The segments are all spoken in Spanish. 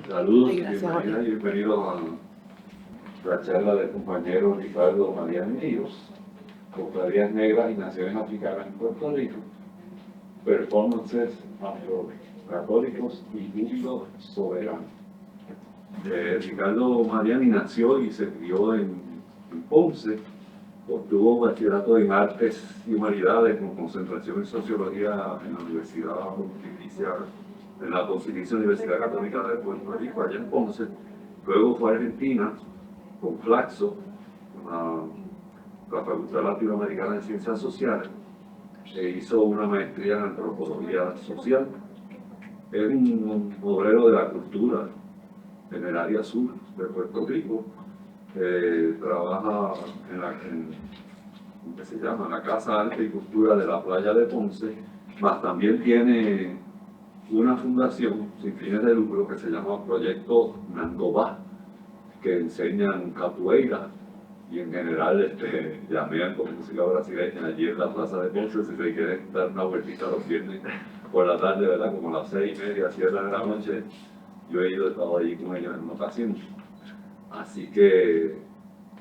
Saludos, Ay, gracias, Jorge. bienvenidas y bienvenidos a la charla del compañero Ricardo Mariani y los Cofradías Negras y Naciones Africanas en Puerto Rico, performances afro-católicos y júbilo soberano. Ricardo Mariani nació y se crió en Ponce, obtuvo bachillerato en Artes y Humanidades con concentración en Sociología en la Universidad Pontificia, en la Pontificia Universidad Católica de Puerto Rico, allá en Ponce. Luego fue a Argentina con Flaxo, la Facultad Latinoamericana de Ciencias Sociales, e hizo una maestría en Antropología Social. Es un obrero de la cultura en el área sur de Puerto Rico. Trabaja ¿qué se llama? La Casa Arte y Cultura de la Playa de Ponce, más también tiene una fundación sin fines de lucro que se llama Proyecto Nangobá, que enseñan capoeira y en general llamean con música brasileña allí en la Plaza de Ponce. Si se quieren dar una vueltita los viernes por la tarde, ¿verdad? Como a las 6:30, 7 de la noche, yo he estado allí con ellos en una ocasión. Así que,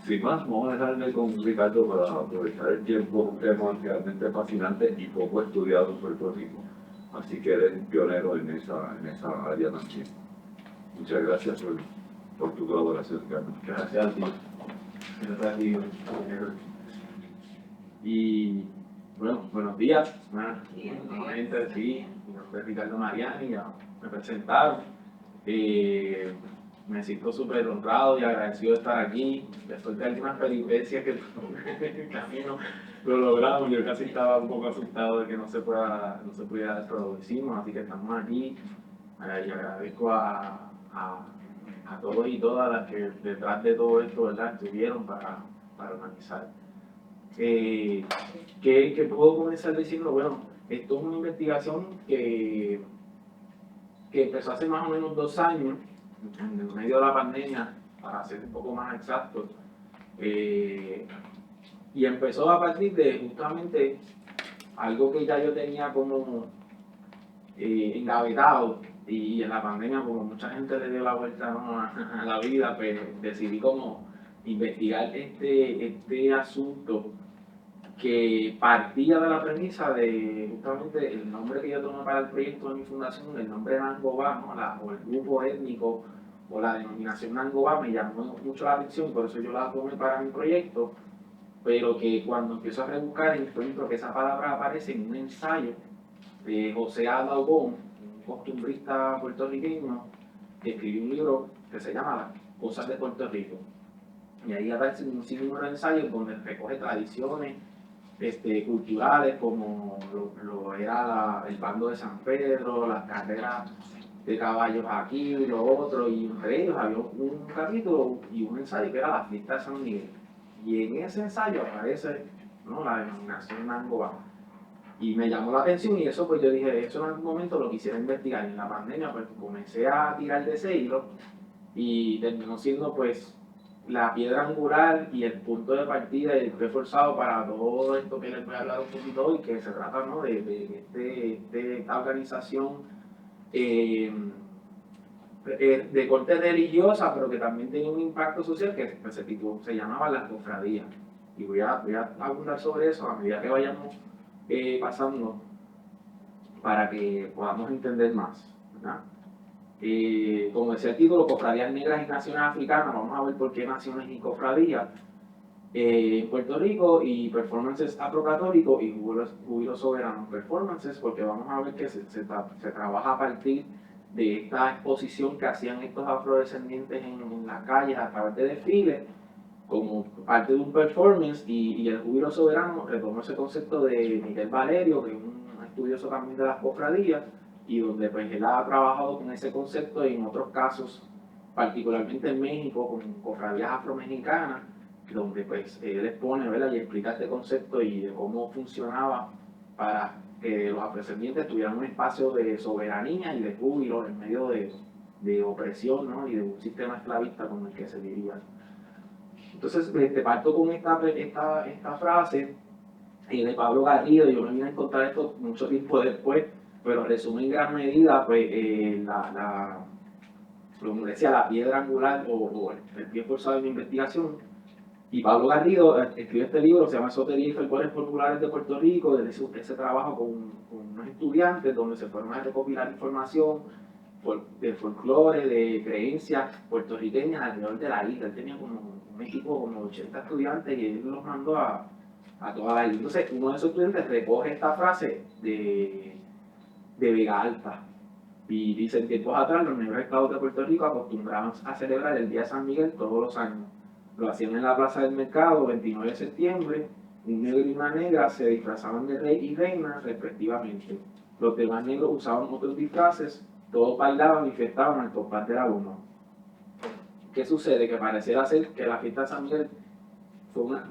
sin más, vamos a dejarle con Ricardo para aprovechar el tiempo, un tema realmente fascinante y poco estudiado en Puerto Rico. Así que eres un pionero en esa área también. Muchas gracias por tu colaboración, Ricardo. Gracias a ti. Gracias a ti. Y bueno, buenos días. Nuevamente, sí, mi nombre es Ricardo Mariani, ya me presentaron. Me siento súper honrado y agradecido de estar aquí. Después de algunas peripecias que en el camino lo logramos. Yo casi estaba un poco asustado de que no se pudiera dar, pero lo hicimos, así que estamos aquí. Y agradezco a todos y todas las que detrás de todo esto, ¿verdad?, estuvieron para organizar. ¿Qué puedo comenzar diciendo? Bueno, esto es una investigación que empezó hace más o menos 2 años, en medio de la pandemia, para ser un poco más exacto, y empezó a partir de justamente algo que ya yo tenía como engavetado, y en la pandemia, como mucha gente le dio la vuelta, ¿no?, a la vida, pues decidí como investigar este asunto que partía de la premisa de justamente el nombre que yo tomé para el proyecto de mi fundación, el nombre Nangobá, ¿no?, o el grupo étnico o la denominación Nangobá me llamó mucho la atención, por eso yo la tomé para mi proyecto, pero que cuando empiezo a rebuscar encuentro que esa palabra aparece en un ensayo de José Adalbón, un costumbrista puertorriqueño, que escribió un libro que se llama Las Cosas de Puerto Rico. Y ahí aparece un sinnúmero de ensayos donde recoge tradiciones culturales, como lo era el bando de San Pedro, las carreras de caballos aquí y lo otro, y entre ellos había un capítulo y un ensayo que era la fiesta de San Miguel. Y en ese ensayo aparece, ¿no?, la denominación Nangobá. Y me llamó la atención, y eso pues yo dije, eso en algún momento lo quisiera investigar. En la pandemia pues comencé a tirar de ese hilo y terminó siendo pues la piedra angular y el punto de partida y el reforzado para todo esto que les voy a hablar un poquito hoy, que se trata, ¿no?, de esta organización de corte religiosa, pero que también tenía un impacto social que se llamaba las cofradías. Y voy a abundar sobre eso a medida que vayamos pasando, para que podamos entender más, ¿verdad? Como decía el título, Cofradías Negras y Naciones Africanas, vamos a ver por qué naciones y cofradías en Puerto Rico, y performances afrocatólicos y júbilo soberano. Performances porque vamos a ver que se trabaja a partir de esta exposición que hacían estos afrodescendientes en las calles a través de desfiles, como parte de un performance, y el júbilo soberano retomó ese concepto de Miguel Valerio, que es un estudioso también de las cofradías, y donde pues él ha trabajado con ese concepto en otros casos, particularmente en México, con cofradías afromexicanas, donde pues él expone, ¿verdad?, y explica este concepto y de cómo funcionaba para que los afrodescendientes tuvieran un espacio de soberanía y de júbilo en medio de opresión, ¿no?, y de un sistema esclavista con el que se vivían. Entonces, parto con esta frase de Pablo Garrido. Yo me vine a encontrar esto mucho tiempo después, pero resume en gran medida pues, como decía, la piedra angular o el pie forzado de mi investigación. Y Pablo Garrido escribe este libro, se llama Esotería y Folclores Populares de Puerto Rico, de ese trabajo con unos estudiantes donde se fueron a recopilar información de folclore, de creencias puertorriqueñas alrededor de la isla. Él tenía como un equipo como 80 estudiantes y él los mandó a toda la isla. Entonces, uno de esos estudiantes recoge esta frase de Vega Alta y dice: en tiempos atrás los negros esclavos de Puerto Rico acostumbraban a celebrar el Día de San Miguel todos los años. Lo hacían en la Plaza del Mercado, 29 de septiembre. Un negro y una negra se disfrazaban de rey y reina, respectivamente. Los demás negros usaban otros disfraces, todos bailaban y fiestaban al compás de la bomba. ¿Qué sucede? Que pareciera ser que la fiesta de San Miguel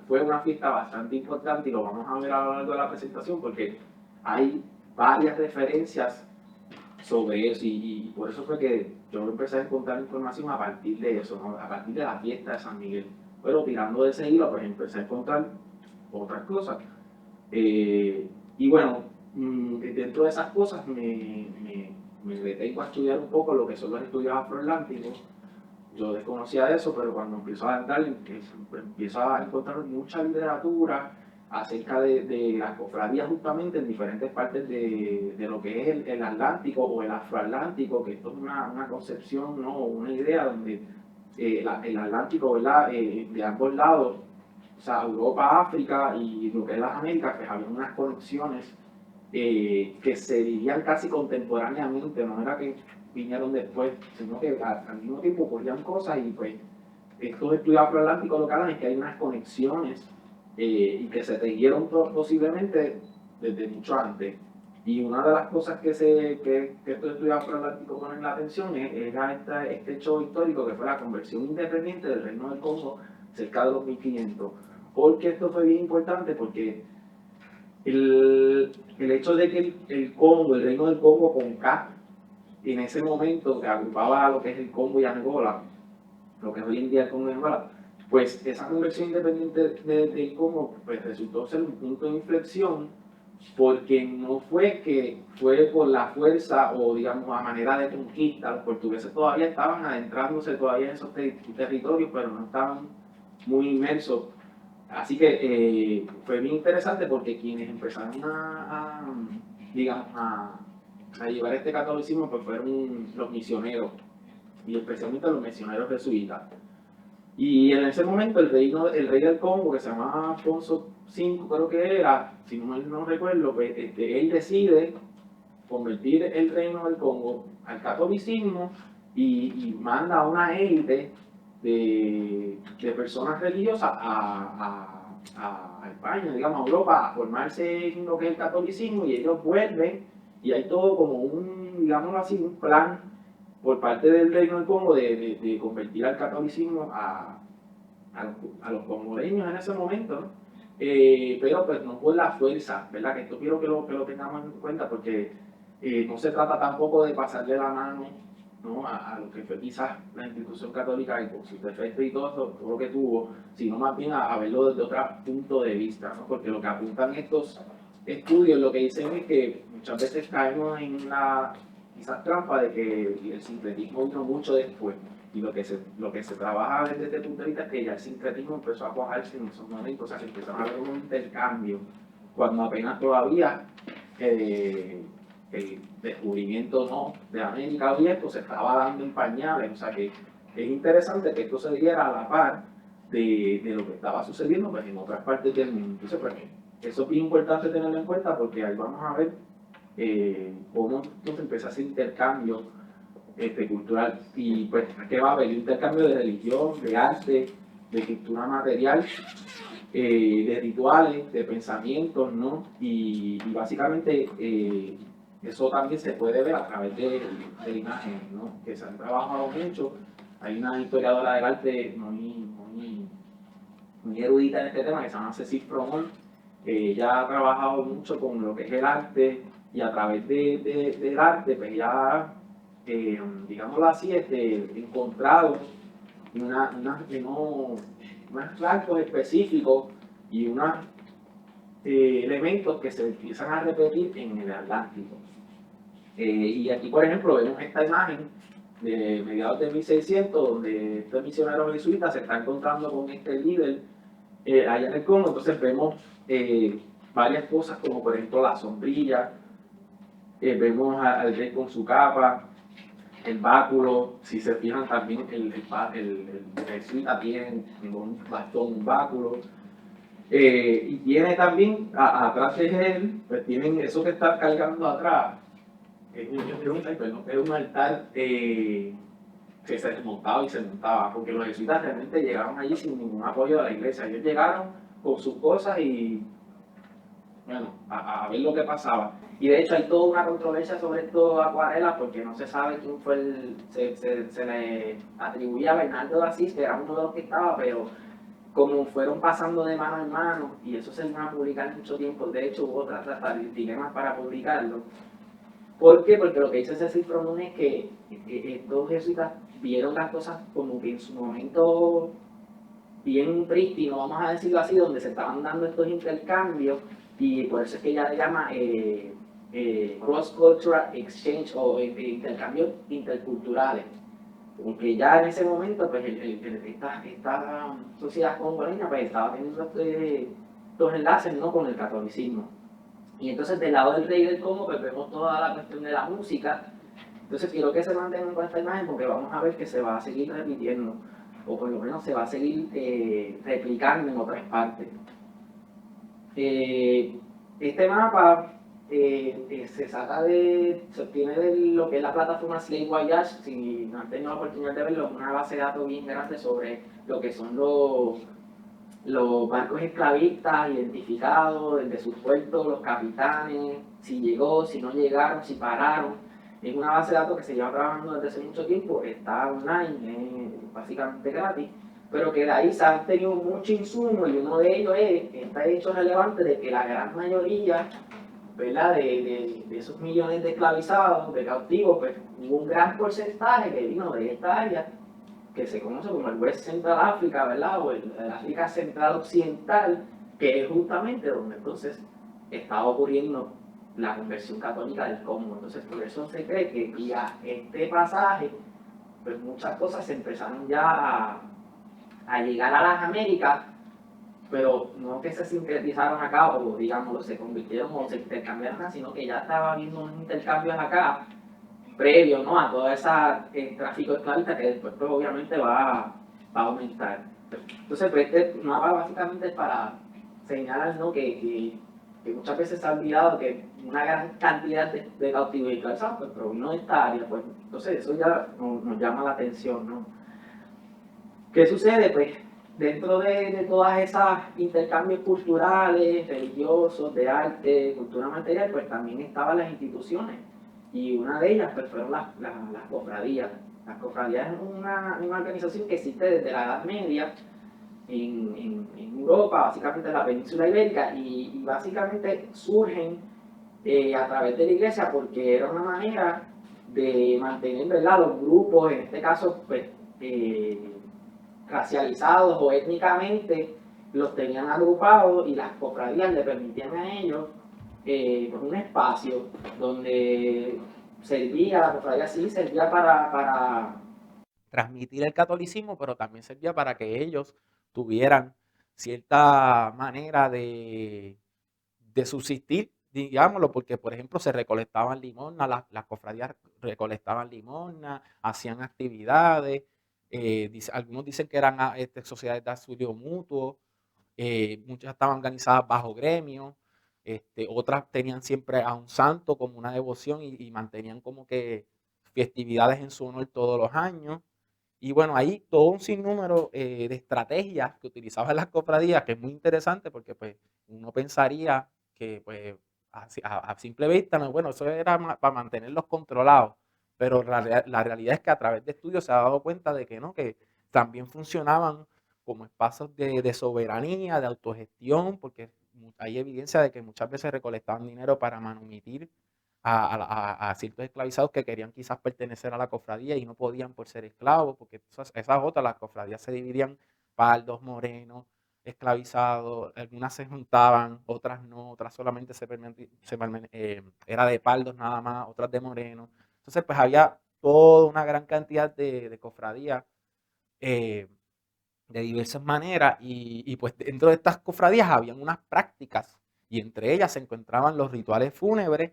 fue una fiesta bastante importante, y lo vamos a ver a lo largo de la presentación porque hay varias referencias sobre eso, y por eso fue que yo empecé a encontrar información a partir de eso, ¿no? A partir de la fiesta de San Miguel. Pero tirando de ese hilo, pues empecé a encontrar otras cosas. Y bueno, dentro de esas cosas me detengo a estudiar un poco lo que son los estudios afroatlánticos. Yo desconocía eso, pero cuando empiezo a entrar, empiezo a encontrar mucha literatura acerca de las cofradías justamente en diferentes partes de lo que es el Atlántico o el Afroatlántico, que esto es una concepción, ¿no? Una idea donde el Atlántico, ¿verdad? De ambos lados, o sea, Europa, África y lo que es las Américas, pues había unas conexiones que se vivían casi contemporáneamente, no era que vinieron después, sino que al mismo tiempo ocurrían cosas, y pues estos estudios afroatlánticos lo que hablan es que hay unas conexiones y que se tejieron posiblemente desde mucho antes. Y una de las cosas que estos estudios afroatlánticos ponen la atención era este hecho histórico que fue la conversión independiente del Reino del Congo cerca de los 1500. Porque esto fue bien importante, porque el hecho de que el Congo, el Reino del Congo con K, en ese momento que agrupaba lo que es el Congo y Angola, lo que es hoy en día el Congo y Angola, pues esa conversión independiente del Congo pues resultó ser un punto de inflexión, porque no fue que fue por la fuerza o digamos a manera de conquista. Los portugueses todavía estaban adentrándose todavía en esos territorios, pero no estaban muy inmersos. Así que fue bien interesante porque quienes empezaron digamos, a llevar este catolicismo pues fueron los misioneros, y especialmente los misioneros jesuitas. Y en ese momento el rey del Congo, que se llamaba Alfonso V, creo que era, si no recuerdo, pues, él decide convertir el reino del Congo al catolicismo y manda a una élite de personas religiosas a España, digamos, a Europa, a formarse en lo que es el catolicismo, y ellos vuelven y hay todo como digámoslo así, un plan por parte del Reino del Congo de convertir al catolicismo a los congoleños en ese momento, ¿no? Pero pues no por la fuerza, ¿verdad? Que esto quiero que lo tengamos en cuenta, porque no se trata tampoco de pasarle la mano, ¿no? a lo que fue quizás la institución católica y con sus defectos y todo lo que tuvo, sino más bien a verlo desde otro punto de vista, ¿no? Porque lo que apuntan estos estudios, lo que dicen es que muchas veces caemos en la quizás trampa de que el sincretismo vino mucho después, y lo que se trabaja desde este punto de vista es que ya el sincretismo empezó a cuajarse en esos momentos, o sea, que empezaron a haber un intercambio cuando apenas todavía el descubrimiento, ¿no?, de América y esto se estaba dando en pañales. O sea que es interesante que esto se diera a la par de lo que estaba sucediendo pues en otras partes del mundo. Entonces, pues, eso es bien importante tenerlo en cuenta, porque ahí vamos a ver cómo entonces empieza ese intercambio cultural, y pues que va a haber intercambio de religión, de arte, de cultura material, de rituales, de pensamientos, ¿no? Y básicamente eso también se puede ver a través de imágenes, ¿no? Que se han trabajado mucho. Hay una historiadora del arte muy erudita en este tema que se llama Cecil Fromont. Ella ha trabajado mucho con lo que es el arte, y a través del arte pues ya digámoslo así, encontrado unos rasgos específicos y unos elementos que se empiezan a repetir en el Atlántico. Y aquí, por ejemplo, vemos esta imagen de mediados de 1600, donde estos misioneros jesuitas se están encontrando con este líder allá en el Congo. Entonces vemos varias cosas, como por ejemplo la sombrilla, vemos al rey con su capa, el báculo. Si se fijan también el jesuita tiene un bastón, un báculo. Y tiene también atrás de él, pues tienen eso que está cargando atrás, es un altar que se desmontaba y se montaba, porque los jesuitas realmente llegaron allí sin ningún apoyo de la iglesia. Ellos llegaron con sus cosas y, bueno, a ver lo que pasaba. Y de hecho hay toda una controversia sobre estos acuarelas, porque no se sabe quién fue se le atribuía a Bernardo de Asís, que era uno de los que estaba, pero como fueron pasando de mano en mano, y eso se iba a publicar mucho tiempo, de hecho hubo otras dilemas para publicarlo. ¿Por qué? Porque lo que dice Cecil Fromun es que estos jesuitas vieron las cosas como que en su momento bien prístino, vamos a decirlo así, donde se estaban dando estos intercambios, y por eso es que ella le llama cross-cultural exchange o intercambios interculturales. Porque ya en ese momento, pues esta sociedad congoleña pues, estaba teniendo estos enlaces, ¿no?, con el catolicismo. Y entonces del lado del rey del Congo pues vemos toda la cuestión de la música. Entonces quiero que se mantengan con esta imagen, porque vamos a ver que se va a seguir repitiendo, o por lo menos se va a seguir replicando en otras partes. Este mapa se obtiene de lo que es la plataforma Slave Voyage. Si no han tenido la oportunidad de verlo, es una base de datos bien grande sobre lo que son los barcos esclavistas identificados, desde sus puertos, los capitanes, si llegó, si no llegaron, si pararon. Es una base de datos que se lleva trabajando desde hace mucho tiempo, está online, es básicamente gratis, pero que de ahí se han tenido mucho insumo, y uno de ellos es este hecho relevante de que la gran mayoría, ¿verdad?, de esos millones de esclavizados, de cautivos, pues hubo un gran porcentaje que vino de esta área que se conoce como el West Central Africa, ¿verdad?, o el África Central Occidental, que es justamente donde entonces estaba ocurriendo la conversión católica del Congo. Entonces por eso se cree que vía este pasaje, pues muchas cosas se empezaron ya a llegar a las Américas, pero no que se sincretizaron acá, o digamos, se convirtieron o se intercambiaron, sino que ya estaba habiendo unos intercambios acá, previo, ¿no?, a todo ese tráfico esclavista, que después pues, obviamente va a aumentar. Entonces, pues, este mapa básicamente es para señalar, ¿no?, que muchas veces se ha olvidado que una gran cantidad de cautivos y esclavizados pues, provino de esta área. Pues, entonces eso ya nos llama la atención, ¿no? ¿Qué sucede? Pues dentro de todas esas intercambios culturales, religiosos, de arte, cultura material, pues también estaban las instituciones. Y una de ellas pues, fueron las cofradías. Las cofradías es una organización que existe desde la Edad Media en Europa, básicamente en la península ibérica, y básicamente surgen a través de la iglesia, porque era una manera de mantener, ¿verdad?, los grupos, en este caso, pues, racializados o étnicamente, los tenían agrupados, y las cofradías le permitían a ellos pues un espacio donde servía, la cofradía sí servía para transmitir el catolicismo, pero también servía para que ellos tuvieran cierta manera de subsistir, digámoslo, porque por ejemplo se recolectaban limosnas, las cofradías recolectaban limosnas, hacían actividades, algunos dicen que eran sociedades de auxilio mutuo, muchas estaban organizadas bajo gremios, otras tenían siempre a un santo como una devoción, y mantenían como que festividades en su honor todos los años. Y bueno, hay todo un sinnúmero de estrategias que utilizaban las cofradías, que es muy interesante, porque pues uno pensaría que pues a simple vista, no, bueno, eso era para mantenerlos controlados, pero la realidad es que a través de estudios se ha dado cuenta de que no, que también funcionaban como espacios de soberanía, de autogestión, porque hay evidencia de que muchas veces recolectaban dinero para manumitir a ciertos esclavizados que querían quizás pertenecer a la cofradía y no podían por ser esclavos, porque esas otras, las cofradías se dividían: pardos, morenos, esclavizados, algunas se juntaban, otras no, otras solamente era de pardos nada más, otras de morenos. Entonces pues había toda una gran cantidad de cofradías de diversas maneras y pues dentro de estas cofradías habían unas prácticas y entre ellas se encontraban los rituales fúnebres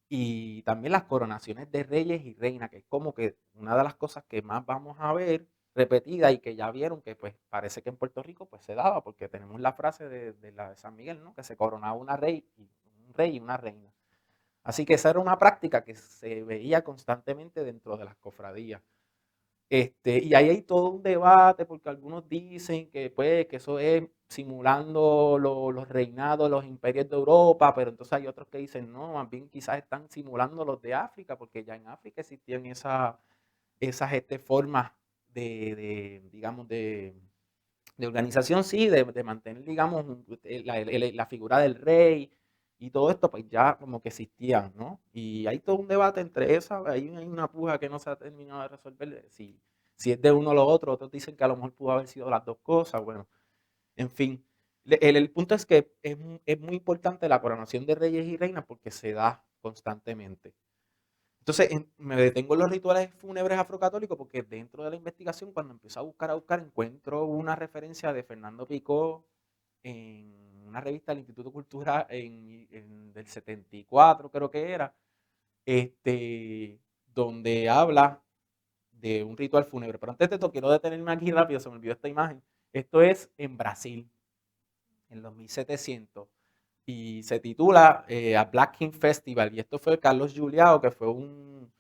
y también las coronaciones de reyes y reinas, que es como que una de las cosas que más vamos a ver repetida y que ya vieron que pues parece que en Puerto Rico pues se daba, porque tenemos la frase de la de San Miguel, ¿no? Que se coronaba un rey y una reina. Así que esa era una práctica que se veía constantemente dentro de las cofradías. Y ahí hay todo un debate porque algunos dicen que, pues, que eso es simulando los reinados, los imperios de Europa, pero entonces hay otros que dicen no, más bien quizás están simulando los de África, porque ya en África existían esas formas digamos, de organización, sí, de mantener, digamos, la figura del rey y todo esto, pues ya como que existían, ¿no? Y hay todo un debate entre esas, hay una puja que no se ha terminado de resolver, si es de uno o lo otro, otros dicen que a lo mejor pudo haber sido las dos cosas, bueno, en fin. El punto es que es muy importante la coronación de reyes y reinas porque se da constantemente. Entonces, me detengo en los rituales fúnebres afrocatólicos porque dentro de la investigación, cuando empiezo a buscar, encuentro una referencia de Fernando Picó en una revista del Instituto Cultural del 74, creo que era, donde habla de un ritual fúnebre. Pero antes de esto, quiero detenerme aquí rápido, se me olvidó esta imagen. Esto es en Brasil, en los 1700 y se titula A Black King Festival. Y esto fue Carlos Julião, que fue un,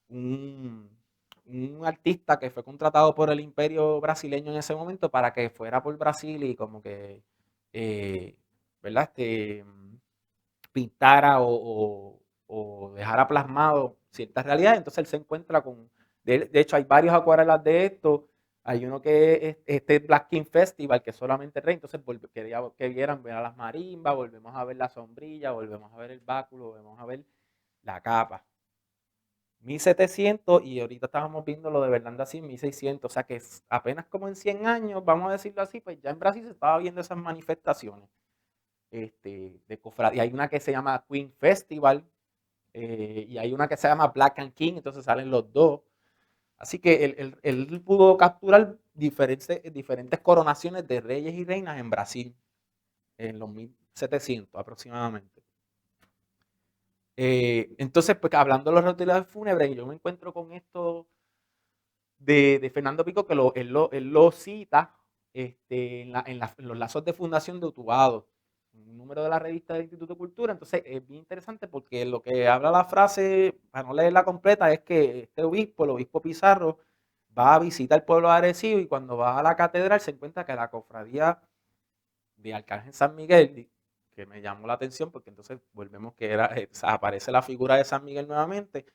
un artista que fue contratado por el imperio brasileño en ese momento para que fuera por Brasil y como que, ¿verdad? Pintara o dejara plasmado ciertas realidades. Entonces él se encuentra con, de hecho hay varios acuarelas de esto. Hay uno que es este Black King Festival, que es solamente rey. Entonces quería que vieran, ver a las marimbas, volvemos a ver la sombrilla, volvemos a ver el báculo, volvemos a ver la capa. 1700 y ahorita estábamos viendo lo de Berlanda así, 1600, o sea que apenas como en 100 años, vamos a decirlo así, pues ya en Brasil se estaba viendo esas manifestaciones de cofradía. Hay una que se llama Queen Festival y hay una que se llama Black and King, entonces salen los dos. Así que él pudo capturar diferentes coronaciones de reyes y reinas en Brasil en los 1700 aproximadamente. Entonces, pues hablando de los rituales fúnebres, yo me encuentro con esto de Fernando Pico, que él lo cita en los lazos de fundación de Utuado, un número de la revista del Instituto de Cultura. Entonces, es bien interesante porque lo que habla la frase, para no leerla completa, es que este obispo, el obispo Pizarro, va a visitar el pueblo de Arecibo y cuando va a la catedral se encuentra que la cofradía de Arcángel San Miguel, que me llamó la atención porque entonces volvemos que aparece la figura de San Miguel nuevamente,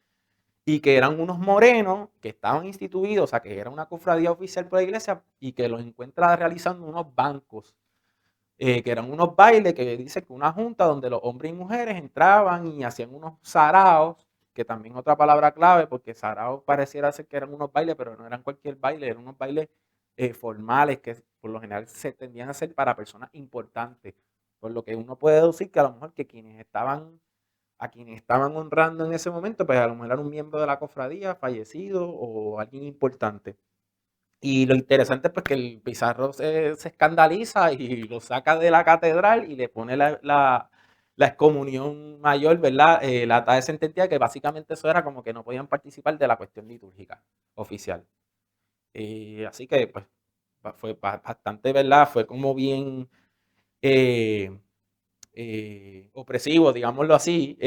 y que eran unos morenos que estaban instituidos, o sea, que era una cofradía oficial por la iglesia y que los encuentra realizando unos bancos, que eran unos bailes que dice que una junta donde los hombres y mujeres entraban y hacían unos saraos, que también otra palabra clave, porque saraos pareciera ser que eran unos bailes, pero no eran cualquier baile, eran unos bailes formales que por lo general se tendían a hacer para personas importantes, por lo que uno puede deducir que a lo mejor que a quienes estaban honrando en ese momento, pues a lo mejor era un miembro de la cofradía fallecido o alguien importante. Y lo interesante es pues, que el Pizarro se escandaliza y lo saca de la catedral y le pone la excomunión mayor, ¿verdad? La ata de sentencia, que básicamente eso era como que no podían participar de la cuestión litúrgica oficial. Así que pues fue bastante, ¿verdad? Fue como bien opresivo, digámoslo así,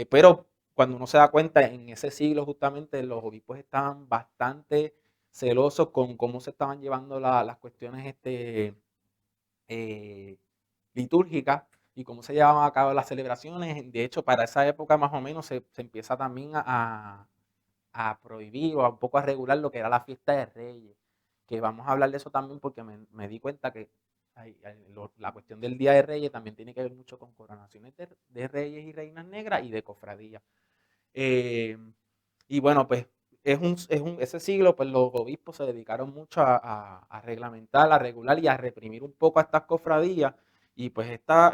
pero cuando uno se da cuenta, en ese siglo justamente los obispos estaban bastante celosos con cómo se estaban llevando las cuestiones litúrgicas y cómo se llevaban a cabo las celebraciones. De hecho, para esa época más o menos se empieza también a prohibir o un poco a regular lo que era la fiesta de Reyes, que vamos a hablar de eso también porque me di cuenta que la cuestión del Día de Reyes también tiene que ver mucho con coronaciones de reyes y reinas negras y de cofradías. Y bueno, pues ese siglo, pues los obispos se dedicaron mucho a reglamentar, a regular y a reprimir un poco a estas cofradías. Y pues esta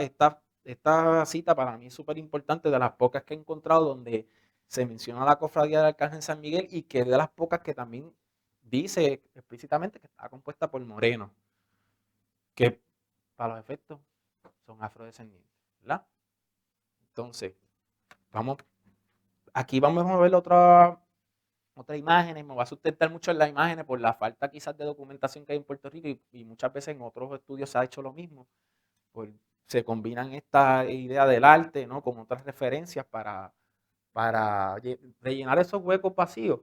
cita para mí es súper importante, de las pocas que he encontrado donde se menciona la cofradía del Arcángel San Miguel y que es de las pocas que también dice explícitamente que está compuesta por morenos, que para los efectos son afrodescendientes, ¿verdad? Entonces, aquí vamos a ver otra imagen, me va a sustentar mucho en las imágenes por la falta quizás de documentación que hay en Puerto Rico y muchas veces en otros estudios se ha hecho lo mismo. Pues se combinan esta idea del arte, ¿no?, con otras referencias para rellenar esos huecos vacíos.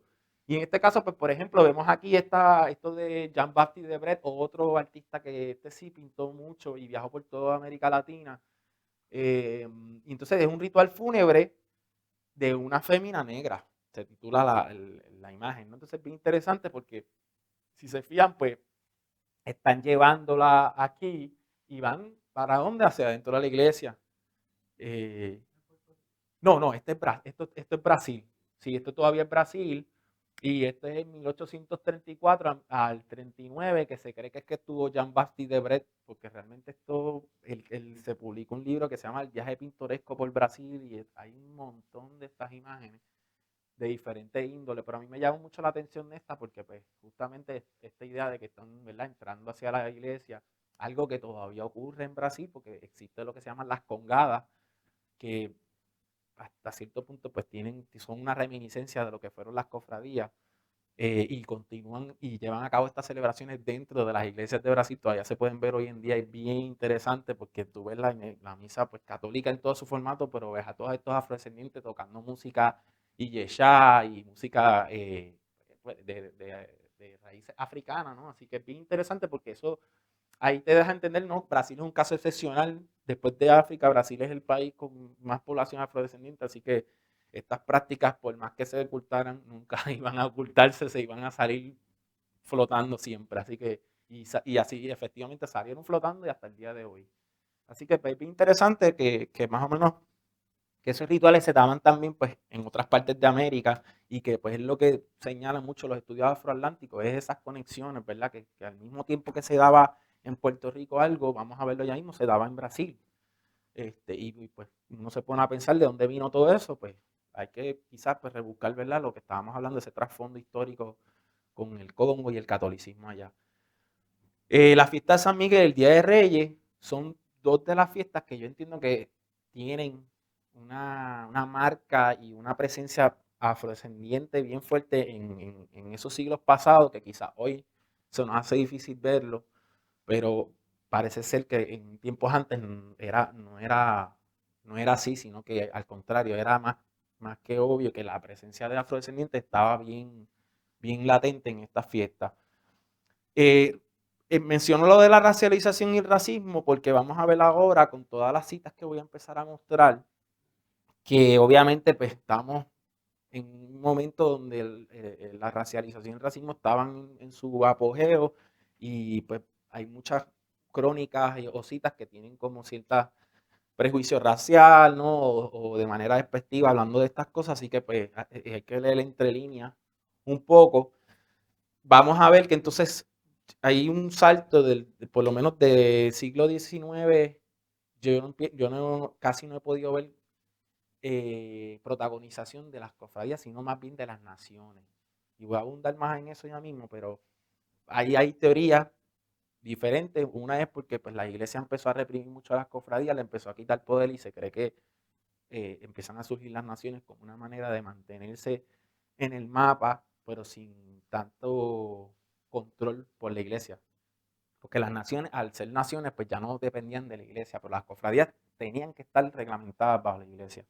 Y en este caso, pues por ejemplo, vemos aquí esto de Jean-Baptiste Debret, otro artista que sí pintó mucho y viajó por toda América Latina. Y entonces es un ritual fúnebre de una fémina negra, se titula la imagen, ¿no? Entonces es bien interesante porque si se fijan, pues están llevándola aquí y van ¿para dónde? Hacia adentro de la iglesia. No, esto es Brasil. Sí, esto todavía es Brasil. Y esto es en 1834 al 39, que se cree que es que estuvo Jean-Baptiste Debret, porque realmente él se publicó un libro que se llama El viaje pintoresco por Brasil y hay un montón de estas imágenes de diferentes índoles, pero a mí me llama mucho la atención esta porque pues justamente esta idea de que están, ¿verdad?, entrando hacia la iglesia, algo que todavía ocurre en Brasil porque existe lo que se llaman las congadas, que hasta cierto punto pues son una reminiscencia de lo que fueron las cofradías y continúan y llevan a cabo estas celebraciones dentro de las iglesias de Brasil. Todavía se pueden ver hoy en día, es bien interesante porque tú ves la misa pues católica en todo su formato, pero ves a todos estos afrodescendientes tocando música yeshá y música pues, de raíces africanas, ¿no? Así que es bien interesante porque eso ahí te deja entender, ¿no? Brasil es un caso excepcional. Después de África, Brasil es el país con más población afrodescendiente, así que estas prácticas, por más que se ocultaran, nunca iban a ocultarse, se iban a salir flotando siempre. Así que, y así efectivamente salieron flotando y hasta el día de hoy. Así que pues, es bien interesante que más o menos que esos rituales se daban también pues, en otras partes de América y que pues es lo que señalan mucho los estudios afroatlánticos, es esas conexiones, ¿verdad? Que al mismo tiempo que se daba en Puerto Rico algo, vamos a verlo ya mismo, se daba en Brasil. Y pues uno se pone a pensar de dónde vino todo eso, pues hay que quizás pues rebuscar, ¿verdad?, lo que estábamos hablando, ese trasfondo histórico con el Congo y el catolicismo allá. La fiesta de San Miguel, el Día de Reyes, son dos de las fiestas que yo entiendo que tienen una marca y una presencia afrodescendiente bien fuerte en esos siglos pasados, que quizás hoy se nos hace difícil verlo, pero parece ser que en tiempos antes no era así, sino que al contrario, era más que obvio que la presencia de afrodescendientes estaba bien latente en estas fiestas. Menciono lo de la racialización y el racismo porque vamos a ver ahora con todas las citas que voy a empezar a mostrar que obviamente pues estamos en un momento donde la racialización y el racismo estaban en su apogeo y pues hay muchas crónicas o citas que tienen como cierta prejuicio racial, ¿no? O de manera despectiva hablando de estas cosas, así que pues hay que leer entre líneas un poco. Vamos a ver que entonces hay un salto por lo menos del siglo XIX, casi no he podido ver protagonización de las cofradías, sino más bien de las naciones. Y voy a abundar más en eso ya mismo, pero ahí hay teorías diferentes. Una es porque pues, la iglesia empezó a reprimir mucho a las cofradías, le empezó a quitar poder y se cree que empiezan a surgir las naciones como una manera de mantenerse en el mapa, pero sin tanto control por la iglesia. Porque las naciones, al ser naciones, pues ya no dependían de la iglesia, pero las cofradías tenían que estar reglamentadas bajo la iglesia.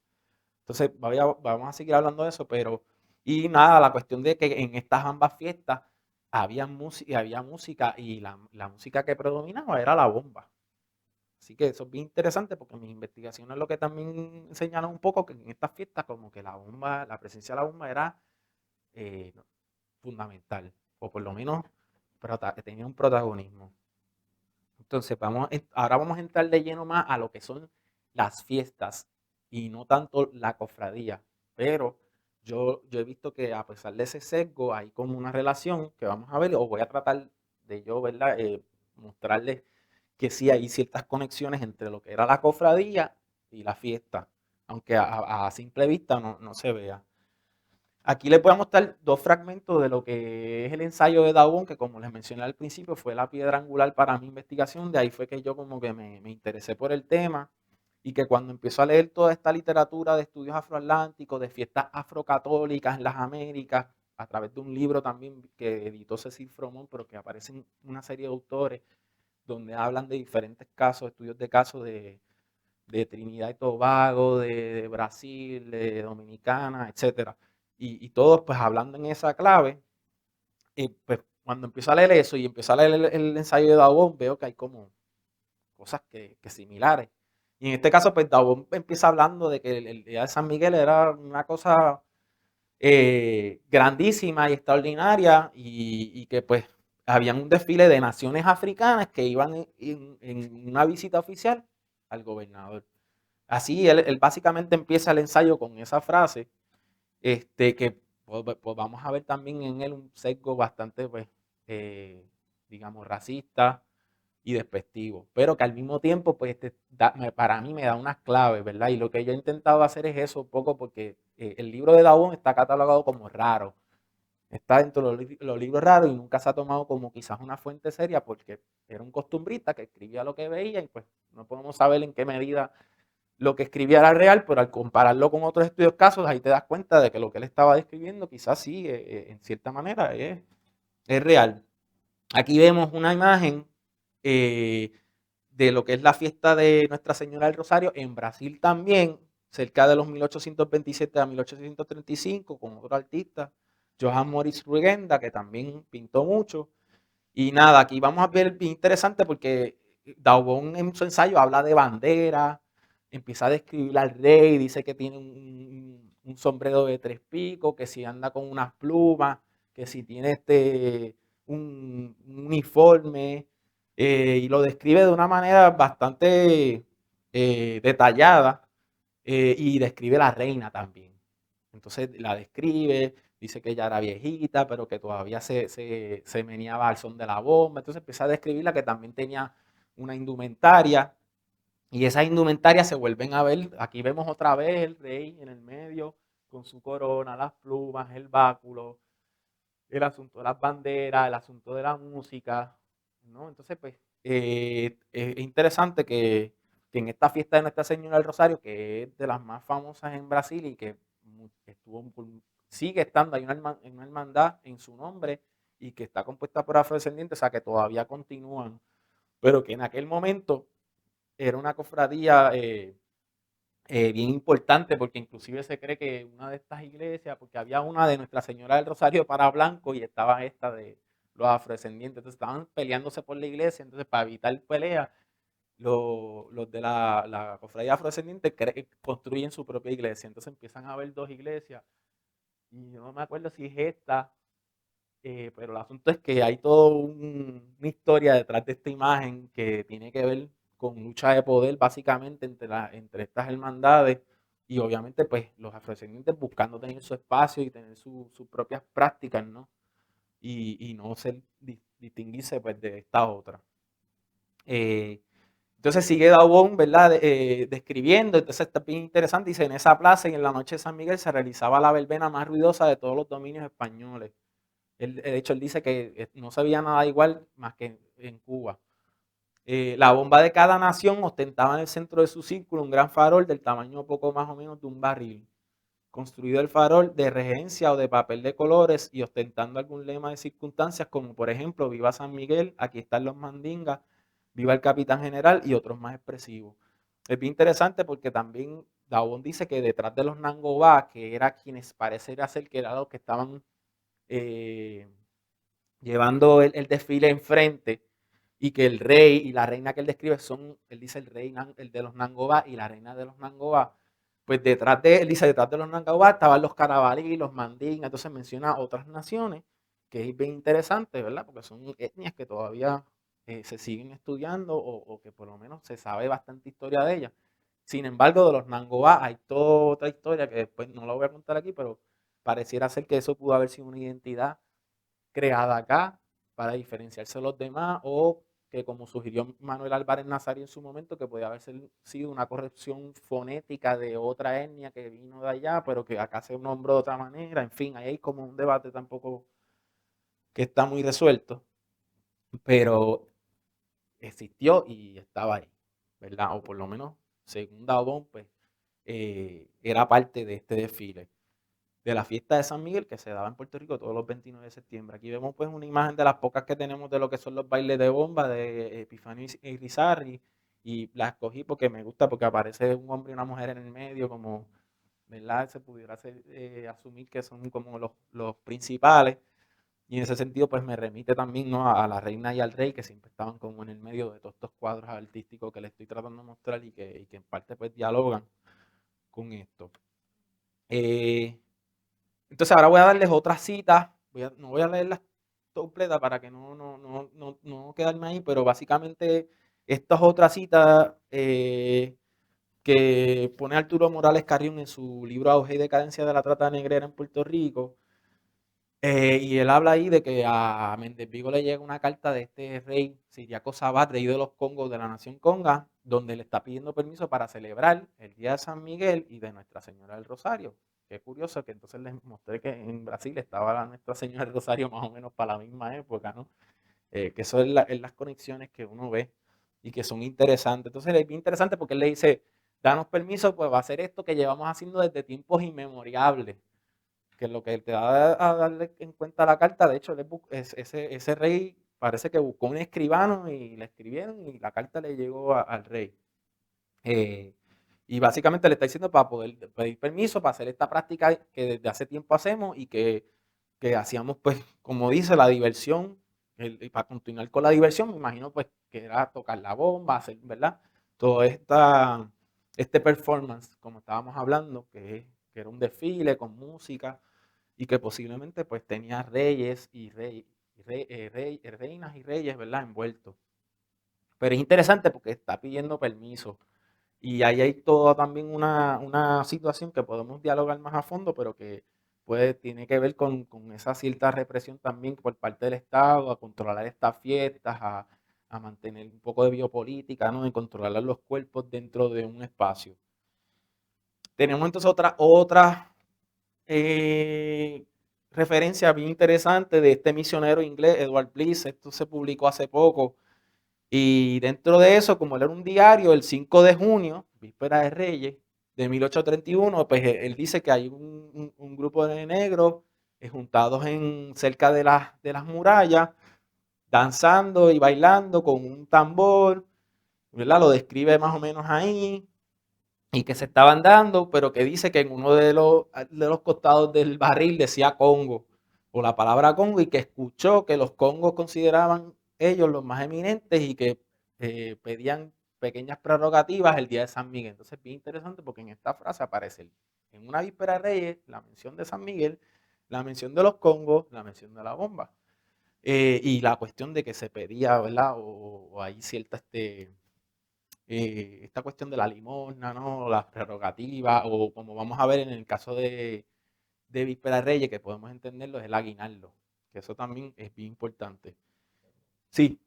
Entonces, vamos a seguir hablando de eso, pero, y nada, la cuestión de que en estas ambas fiestas había música y la música que predominaba era la bomba. Así que eso es bien interesante porque mis investigaciones lo que también señalan un poco que en estas fiestas como que la presencia de la bomba era fundamental, o por lo menos tenía un protagonismo. Entonces, ahora vamos a entrar de lleno más a lo que son las fiestas y no tanto la cofradía. Pero yo he visto que a pesar de ese sesgo hay como una relación que vamos a ver, o voy a tratar de yo, ¿verdad? Mostrarles que sí hay ciertas conexiones entre lo que era la cofradía y la fiesta, aunque a simple vista no se vea. Aquí les voy a mostrar dos fragmentos de lo que es el ensayo de Dawón, que como les mencioné al principio fue la piedra angular para mi investigación. De ahí fue que yo como que me interesé por el tema y que cuando empiezo a leer toda esta literatura de estudios afroatlánticos, de fiestas afrocatólicas en las Américas, a través de un libro también que editó Cecil Fromont, pero que aparecen una serie de autores donde hablan de diferentes casos, estudios de casos de Trinidad y Tobago, de Brasil, de Dominicana, etcétera. Y todos pues hablando en esa clave, pues cuando empiezo a leer eso y empiezo a leer el ensayo de Dawón, veo que hay como cosas que similares. Y en este caso, pues Dawón empieza hablando de que el Día de San Miguel era una cosa grandísima y extraordinaria y que pues habían un desfile de naciones africanas que iban en una visita oficial al gobernador. Así él básicamente empieza el ensayo con esa frase, que pues vamos a ver también en él un sesgo bastante, pues, digamos, racista y despectivo, pero que al mismo tiempo, pues, para mí me da unas claves, ¿verdad? Y lo que yo he intentado hacer es eso un poco porque el libro de Dawón está catalogado como raro, está dentro de los libros raros y nunca se ha tomado como quizás una fuente seria porque era un costumbrista que escribía lo que veía y pues no podemos saber en qué medida lo que escribía era real, pero al compararlo con otros estudios casos, ahí te das cuenta de que lo que él estaba describiendo quizás sí, en cierta manera, es real. Aquí vemos una imagen eh, de lo que es la fiesta de Nuestra Señora del Rosario en Brasil también, cerca de los 1827 a 1835, con otro artista, Johann Moritz Rugenda, que también pintó mucho. Y nada, aquí vamos a ver bien interesante porque Daubon en su ensayo habla de bandera, empieza a describir al rey, dice que tiene un sombrero de 3 picos, que si anda con unas plumas, que si tiene un uniforme, y lo describe de una manera bastante detallada, y describe la reina también. Entonces la describe, dice que ella era viejita, pero que todavía se meneaba al son de la bomba. Entonces empieza a describirla que también tenía una indumentaria. Y esas indumentarias se vuelven a ver. Aquí vemos otra vez el rey en el medio, con su corona, las plumas, el báculo, el asunto de las banderas, el asunto de la música, ¿no? Entonces, pues, es interesante que en esta fiesta de Nuestra Señora del Rosario, que es de las más famosas en Brasil y que sigue estando, hay una hermandad en su nombre y que está compuesta por afrodescendientes, o sea, que todavía continúan, pero que en aquel momento era una cofradía bien importante, porque inclusive se cree que una de estas iglesias, porque había una de Nuestra Señora del Rosario para blanco y estaba esta de los afrodescendientes, entonces estaban peleándose por la iglesia, entonces para evitar pelea, los de la cofradía afrodescendiente construyen su propia iglesia, entonces empiezan a haber dos iglesias, y yo no me acuerdo si es esta, pero el asunto es que hay toda una historia detrás de esta imagen que tiene que ver con lucha de poder básicamente entre estas hermandades y obviamente pues los afrodescendientes buscando tener su espacio y tener sus propias prácticas, ¿no? Y no distinguirse pues de esta otra. Entonces sigue Dawón, ¿verdad? Describiendo, entonces está bien interesante, dice, en esa plaza y en la noche de San Miguel se realizaba la verbena más ruidosa de todos los dominios españoles. De hecho, él dice que no se veía nada igual más que en Cuba. La bomba de cada nación ostentaba en el centro de su círculo un gran farol del tamaño poco más o menos de un barril. Construido el farol de regencia o de papel de colores y ostentando algún lema de circunstancias como por ejemplo Viva San Miguel, aquí están los mandingas, Viva el Capitán General y otros más expresivos. Es bien interesante porque también Dawón dice que detrás de los Nangobá, que era quienes pareciera ser que eran los que estaban eh, llevando el desfile enfrente y que el rey y la reina que él describe son, él dice el rey, el de los Nangobá y la reina de los Nangobá, pues él dice detrás de los Nangobá estaban los carabalí, los mandingas, entonces menciona otras naciones, que es bien interesante, ¿verdad? Porque son etnias que todavía se siguen estudiando o que por lo menos se sabe bastante historia de ellas. Sin embargo, de los Nangobá hay toda otra historia que después no la voy a contar aquí, pero pareciera ser que eso pudo haber sido una identidad creada acá para diferenciarse de los demás o que como sugirió Manuel Álvarez Nazario en su momento, que podía haber sido una corrección fonética de otra etnia que vino de allá, pero que acá se nombró de otra manera. En fin, ahí hay como un debate tampoco que está muy resuelto, pero existió y estaba ahí, ¿verdad? O por lo menos, según Daubon, pues era parte de este desfile de la fiesta de San Miguel que se daba en Puerto Rico todos los 29 de septiembre. Aquí vemos pues una imagen de las pocas que tenemos de lo que son los bailes de bomba de Epifanio Irizarry, y la escogí porque me gusta, porque aparece un hombre y una mujer en el medio, como, ¿verdad? Se pudiera asumir que son como los principales, y en ese sentido pues me remite también, ¿no?, a la reina y al rey, que siempre estaban como en el medio de todos estos cuadros artísticos que les estoy tratando de mostrar y que en parte pues dialogan con esto. Entonces ahora voy a darles otra cita, no voy a leerlas completas para que no quedarme ahí, pero básicamente esta es otra cita que pone Arturo Morales Carrión en su libro Auge y Decadencia de la Trata Negrera en Puerto Rico. Y él habla ahí de que a Méndez Vigo le llega una carta de este rey Siriaco Sabat, rey de los Congos de la nación Conga, donde le está pidiendo permiso para celebrar el Día de San Miguel y de Nuestra Señora del Rosario. Qué curioso que entonces les mostré que en Brasil estaba la Nuestra Señora del Rosario más o menos para la misma época, ¿no? Que eso es las conexiones que uno ve y que son interesantes. Entonces es bien interesante porque él le dice, danos permiso, pues va a hacer esto que llevamos haciendo desde tiempos inmemorables, que lo que te da a darle en cuenta la carta, de hecho, ese rey parece que buscó un escribano y le escribieron y la carta le llegó al rey. Y básicamente le está diciendo para poder pedir permiso para hacer esta práctica que desde hace tiempo hacemos y que hacíamos, pues, como dice, la diversión, y para continuar con la diversión, me imagino pues que era tocar la bomba, hacer, ¿verdad? Todo este performance, como estábamos hablando, que era un desfile con música y que posiblemente pues tenía reyes y reinas y reyes, ¿verdad?, envueltos. Pero es interesante porque está pidiendo permiso. Y ahí hay toda también una situación que podemos dialogar más a fondo, pero que tiene que ver con esa cierta represión también por parte del Estado, a controlar estas fiestas, a mantener un poco de biopolítica, ¿no?, de controlar los cuerpos dentro de un espacio. Tenemos entonces otra referencia bien interesante de este misionero inglés, Edward Bliss. Esto se publicó hace poco. Y dentro de eso, como él era un diario, el 5 de junio, víspera de Reyes, de 1831, pues él dice que hay un grupo de negros juntados cerca de las murallas, danzando y bailando con un tambor, ¿verdad? Lo describe más o menos ahí, y que se estaban dando, pero que dice que en uno de los costados del barril decía Congo, o la palabra Congo, y que escuchó que los congos consideraban ellos los más eminentes y que pedían pequeñas prerrogativas el día de San Miguel. Entonces es bien interesante porque en esta frase aparece en una víspera de Reyes la mención de San Miguel, la mención de los congos, la mención de la bomba, y la cuestión de que se pedía, ¿verdad? O hay cierta esta cuestión de la limosna, ¿no?, las prerrogativas, o como vamos a ver en el caso de Víspera de Reyes, que podemos entenderlo, es el aguinaldo, que eso también es bien importante. Sí.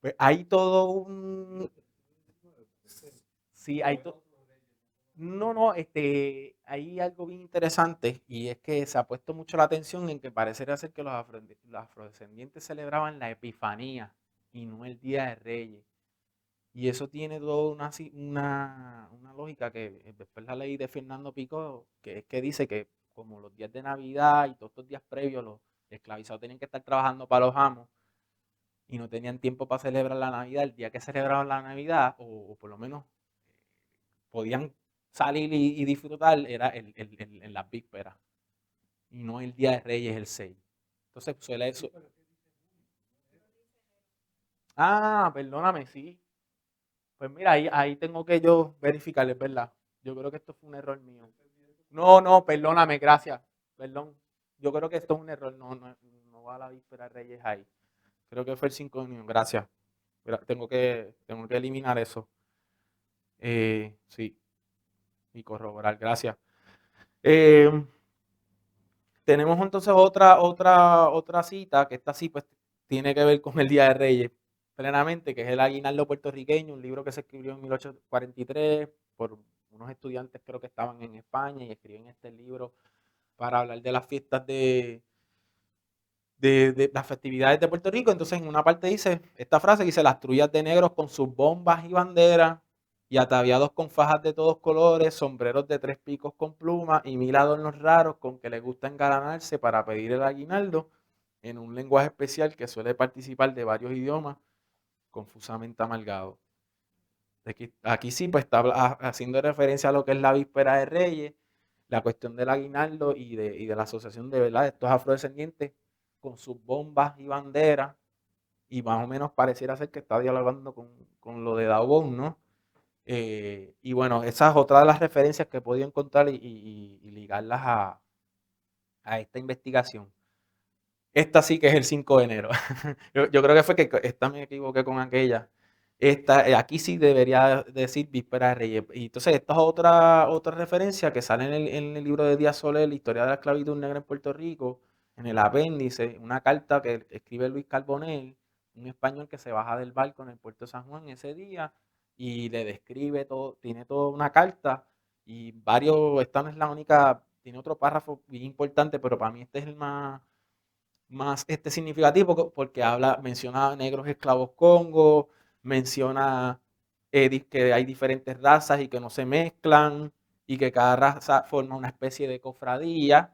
Pues hay todo un... Sí, hay todo... No, hay algo bien interesante, y es que se ha puesto mucho la atención en que parecería ser que los afrodescendientes celebraban la Epifanía y no el Día de Reyes. Y eso tiene toda una lógica que después la leí de Fernando Picó, que es que dice que como los días de Navidad y todos estos días previos, los esclavizados tenían que estar trabajando para los amos y no tenían tiempo para celebrar la Navidad. El día que celebraban la Navidad, o por lo menos podían salir y disfrutar, era en las vísperas, y no el Día de Reyes, el 6. Entonces suele eso. Ah, perdóname, sí. Pues mira, ahí tengo que yo verificar, es verdad. Yo creo que esto fue un error mío. No, perdóname, gracias. Perdón. Yo creo que esto es un error. No va a la víspera de Reyes ahí. Creo que fue el 5 de junio. Gracias. Tengo que eliminar eso. Sí. Y corroborar. Gracias. tenemos entonces otra cita, que esta sí pues tiene que ver con el Día de Reyes plenamente, que es el Aguinaldo puertorriqueño, un libro que se escribió en 1843 por unos estudiantes creo que estaban en España y escriben este libro para hablar de las fiestas de las festividades de Puerto Rico. Entonces en una parte dice, esta frase dice, las trullas de negros con sus bombas y banderas y ataviados con fajas de todos colores, sombreros de 3 picos con plumas y 1000 adornos raros con que les gusta engalanarse para pedir el aguinaldo en un lenguaje especial que suele participar de varios idiomas confusamente amalgado. Aquí sí, pues está haciendo referencia a lo que es la víspera de Reyes, la cuestión del aguinaldo y de la asociación de, ¿verdad?, de estos afrodescendientes con sus bombas y banderas, y más o menos pareciera ser que está dialogando con lo de Dagón, ¿no? Y bueno, esa es otra de las referencias que he podido encontrar y ligarlas a esta investigación. Esta sí que es el 5 de enero. Yo creo que fue que esta me equivoqué con aquella. Aquí sí debería decir Víspera de Reyes. Y entonces esta es otra referencia que sale en el libro de Díaz Soler, la historia de la esclavitud negra en Puerto Rico, en el apéndice, una carta que escribe Luis Carbonell, un español que se baja del barco en el puerto de San Juan ese día y le describe todo, tiene toda una carta y esta no es la única, tiene otro párrafo bien importante, pero para mí este es el más significativo porque menciona negros esclavos Congo, menciona que hay diferentes razas y que no se mezclan y que cada raza forma una especie de cofradía,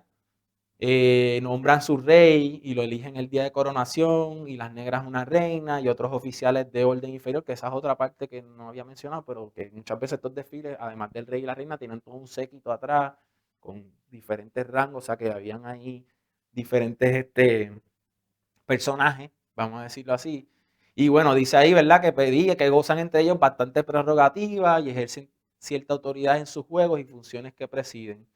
nombran su rey y lo eligen el día de coronación y las negras una reina y otros oficiales de orden inferior, que esa es otra parte que no había mencionado, pero que muchas veces estos desfiles, además del rey y la reina, tienen todo un séquito atrás con diferentes rangos, o sea que habían ahí diferentes personajes, vamos a decirlo así. Y bueno, dice ahí, ¿verdad?, que pedía que gozan entre ellos bastante prerrogativas y ejercen cierta autoridad en sus juegos y funciones que presiden.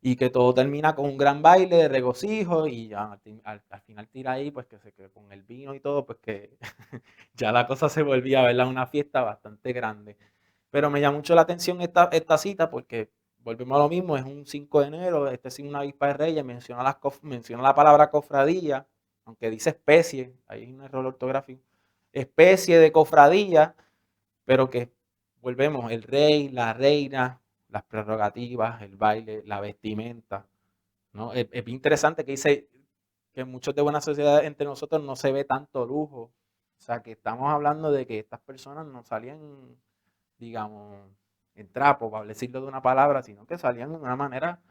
Y que todo termina con un gran baile de regocijo y ya al final tira ahí, pues que con el vino y todo, pues que ya la cosa se volvía, ¿verdad?, una fiesta bastante grande. Pero me llama mucho la atención esta cita porque volvemos a lo mismo, es un 5 de enero, es una avispa de Reyes, menciona la palabra cofradía, aunque dice especie, ahí hay un error ortográfico, especie de cofradía, pero que volvemos, el rey, la reina, las prerrogativas, el baile, la vestimenta, ¿no? Es bien interesante que dice que en muchos de buena sociedad entre nosotros no se ve tanto lujo. O sea, que estamos hablando de que estas personas no salían, digamos, en trapo, para decirlo de una palabra, sino que salían de una manera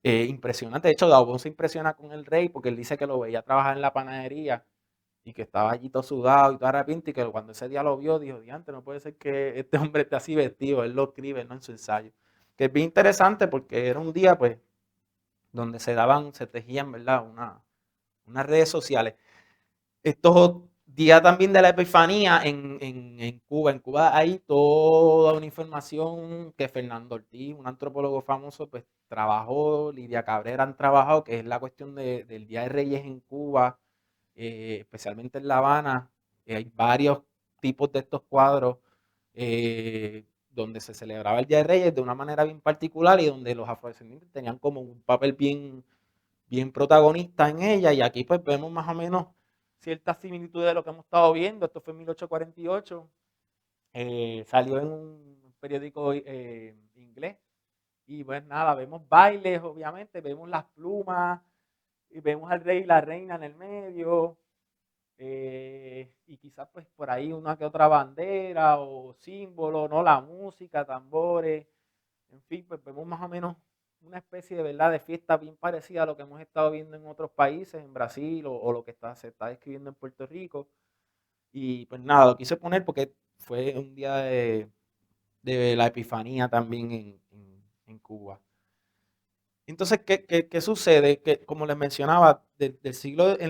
impresionante. De hecho, Dagón se impresiona con el rey porque él dice que lo veía trabajar en la panadería y que estaba allí todo sudado y todo arrepiento y que cuando ese día lo vio, dijo, diante, no puede ser que este hombre esté así vestido, él lo escribe, ¿no?, en su ensayo. Que es bien interesante porque era un día, pues, donde se tejían, ¿verdad?, unas redes sociales. Estos días también de la Epifanía en Cuba. En Cuba hay toda una información que Fernando Ortiz, un antropólogo famoso, pues trabajó, Lidia Cabrera han trabajado, que es la cuestión del Día de Reyes en Cuba, especialmente en La Habana. Hay varios tipos de estos cuadros donde se celebraba el Día de Reyes de una manera bien particular y donde los afrodescendientes tenían como un papel bien protagonista en ella, y aquí pues vemos más o menos ciertas similitudes de lo que hemos estado viendo. Esto fue en 1848, salió en un periódico inglés, y pues nada, vemos bailes, obviamente, vemos las plumas, y vemos al rey y la reina en el medio, y quizás pues por ahí una que otra bandera o símbolo, ¿no? La música, tambores, en fin, pues vemos más o menos una especie de verdad de fiesta bien parecida a lo que hemos estado viendo en otros países, en Brasil o lo que se está describiendo en Puerto Rico. Y pues nada, lo quise poner porque fue un día de la Epifanía también en Cuba. Entonces, ¿qué sucede? Que, como les mencionaba, en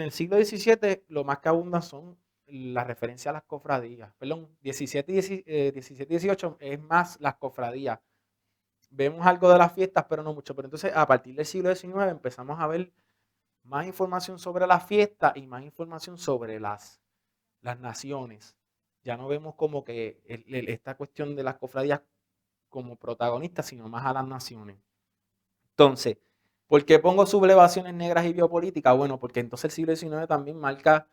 el siglo XVII lo más que abundan son las referencias a las cofradías. Perdón, 17 y 18 es más las cofradías. Vemos algo de las fiestas, pero no mucho. Pero entonces, a partir del siglo XIX empezamos a ver más información sobre las fiestas y más información sobre las naciones. Ya no vemos como que esta cuestión de las cofradías como protagonistas, sino más a las naciones. Entonces, ¿Por qué pongo sublevaciones negras y biopolítica? Bueno, porque entonces el siglo XIX también marca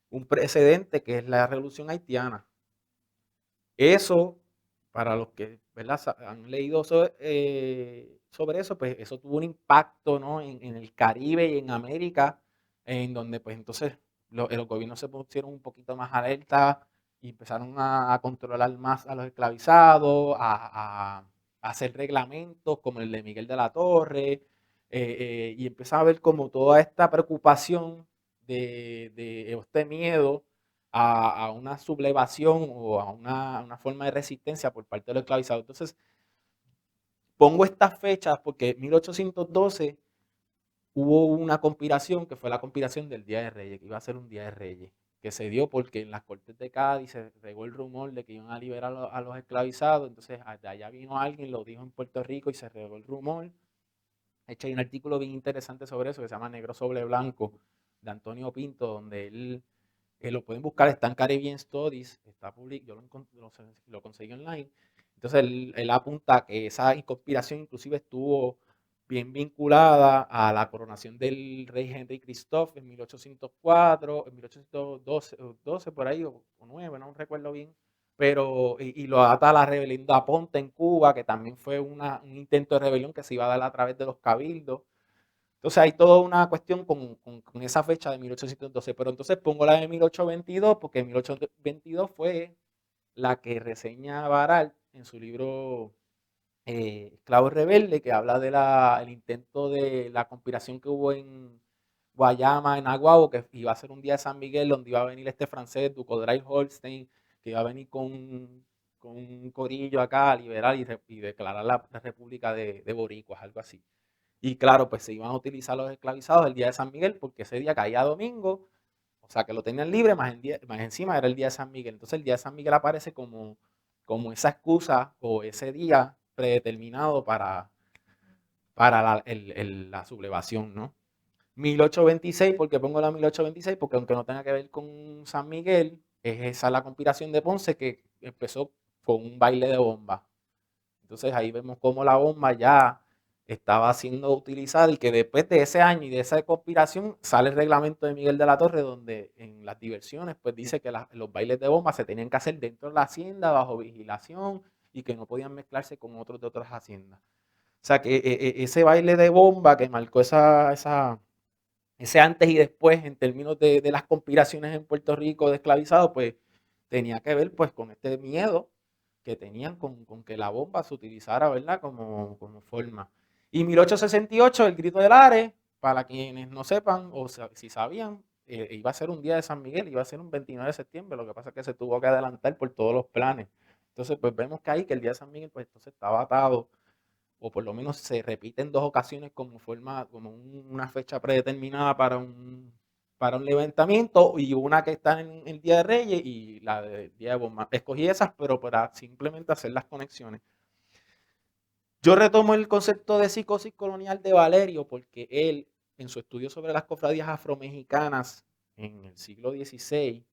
un precedente que es la revolución haitiana. Eso, para los que, ¿verdad?, han leído sobre eso, pues eso tuvo un impacto, ¿no?, en el Caribe y en América, en donde pues entonces los gobiernos se pusieron un poquito más alerta y empezaron a controlar más a los esclavizados, a hacer reglamentos como el de Miguel de la Torre, y empezaba a ver como toda esta preocupación de este miedo a una sublevación o a una forma de resistencia por parte de los esclavizados. Entonces, pongo estas fechas porque en 1812 hubo una conspiración que fue la conspiración del Día de Reyes, que iba a ser un Día de Reyes, que se dio porque en las Cortes de Cádiz se regó el rumor de que iban a liberar a los esclavizados. Entonces, de allá vino alguien, lo dijo en Puerto Rico y se regó el rumor. De hecho, hay un artículo bien interesante sobre eso que se llama Negro sobre Blanco, de Antonio Pinto, donde él lo pueden buscar, está en Caribbean Studies, está yo lo conseguí online. Entonces él apunta que esa conspiración inclusive estuvo bien vinculada a la coronación del rey Henry Christophe en 1804, en 1812 por ahí, o 9, no recuerdo bien, pero y lo ata a la rebelión de Aponte en Cuba, que también fue un intento de rebelión que se iba a dar a través de los cabildos. Entonces hay toda una cuestión con esa fecha de 1812, pero entonces pongo la de 1822 porque 1822 fue la que reseña Baral en su libro Esclavo Rebelde, que habla del intento de la conspiración que hubo en Guayama, en Aguabo, que iba a ser un día de San Miguel, donde iba a venir este francés, Ducodray Holstein, que iba a venir con un corillo acá a liberar y declarar la República de Boricuas, algo así. Y claro, pues se iban a utilizar los esclavizados el día de San Miguel porque ese día caía domingo, o sea que lo tenían libre, más encima era el día de San Miguel. Entonces el día de San Miguel aparece como esa excusa o ese día predeterminado para la sublevación, ¿no? 1826, ¿por qué pongo la 1826? Porque aunque no tenga que ver con San Miguel, es esa la conspiración de Ponce que empezó con un baile de bomba. Entonces ahí vemos cómo la bomba ya estaba siendo utilizada y que después de ese año y de esa conspiración sale el reglamento de Miguel de la Torre donde en las diversiones pues dice que los bailes de bomba se tenían que hacer dentro de la hacienda bajo vigilación y que no podían mezclarse con otros de otras haciendas. O sea que ese baile de bomba que marcó ese antes y después en términos de las conspiraciones en Puerto Rico de esclavizados, pues tenía que ver pues con este miedo que tenían con que la bomba se utilizara, ¿verdad?, como forma. Y 1868, el Grito del Ares, para quienes no sepan o si sabían, iba a ser un día de San Miguel, iba a ser un 29 de septiembre, lo que pasa es que se tuvo que adelantar por todos los planes. Entonces, pues vemos que ahí que el día de San Miguel, pues entonces estaba atado o por lo menos se repite en 2 ocasiones como una fecha predeterminada para un levantamiento y una que está en el Día de Reyes y la del Día de Bomba. Escogí esas, pero para simplemente hacer las conexiones. Yo retomo el concepto de psicosis colonial de Valerio porque él, en su estudio sobre las cofradías afromexicanas en el siglo XVI,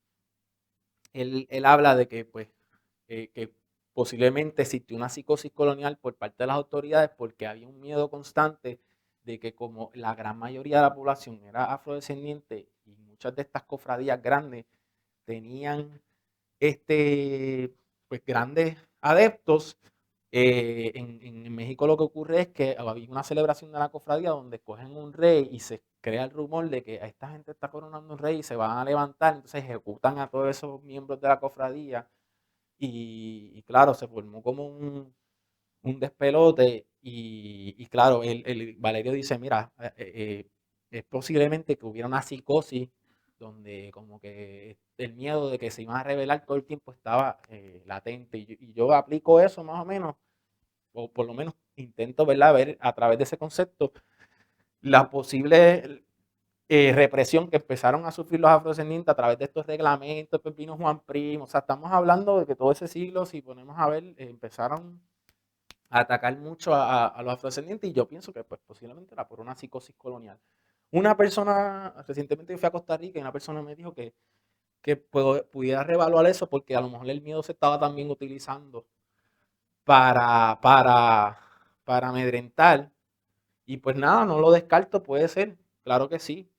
él habla de que, pues, que posiblemente existió una psicosis colonial por parte de las autoridades porque había un miedo constante de que como la gran mayoría de la población era afrodescendiente y muchas de estas cofradías grandes tenían pues grandes adeptos, en México lo que ocurre es que había una celebración de la cofradía donde escogen un rey y se crea el rumor de que esta gente está coronando un rey y se van a levantar, entonces ejecutan a todos esos miembros de la cofradía y claro, se formó como un despelote y claro, el Valerio dice, mira, es posiblemente que hubiera una psicosis donde como que el miedo de que se iban a revelar todo el tiempo estaba latente y yo aplico eso más o menos, o por lo menos intento, ¿verdad?, ver a través de ese concepto la posible represión que empezaron a sufrir los afrodescendientes a través de estos reglamentos, pues vino Juan Primo, o sea, estamos hablando de que todo ese siglo, si ponemos a ver, empezaron a atacar mucho a los afrodescendientes y yo pienso que pues posiblemente era por una psicosis colonial. Una persona, recientemente fui a Costa Rica y una persona me dijo que pudiera reevaluar eso porque a lo mejor el miedo se estaba también utilizando para, para amedrentar Y pues nada, no lo descarto, puede ser, claro que sí.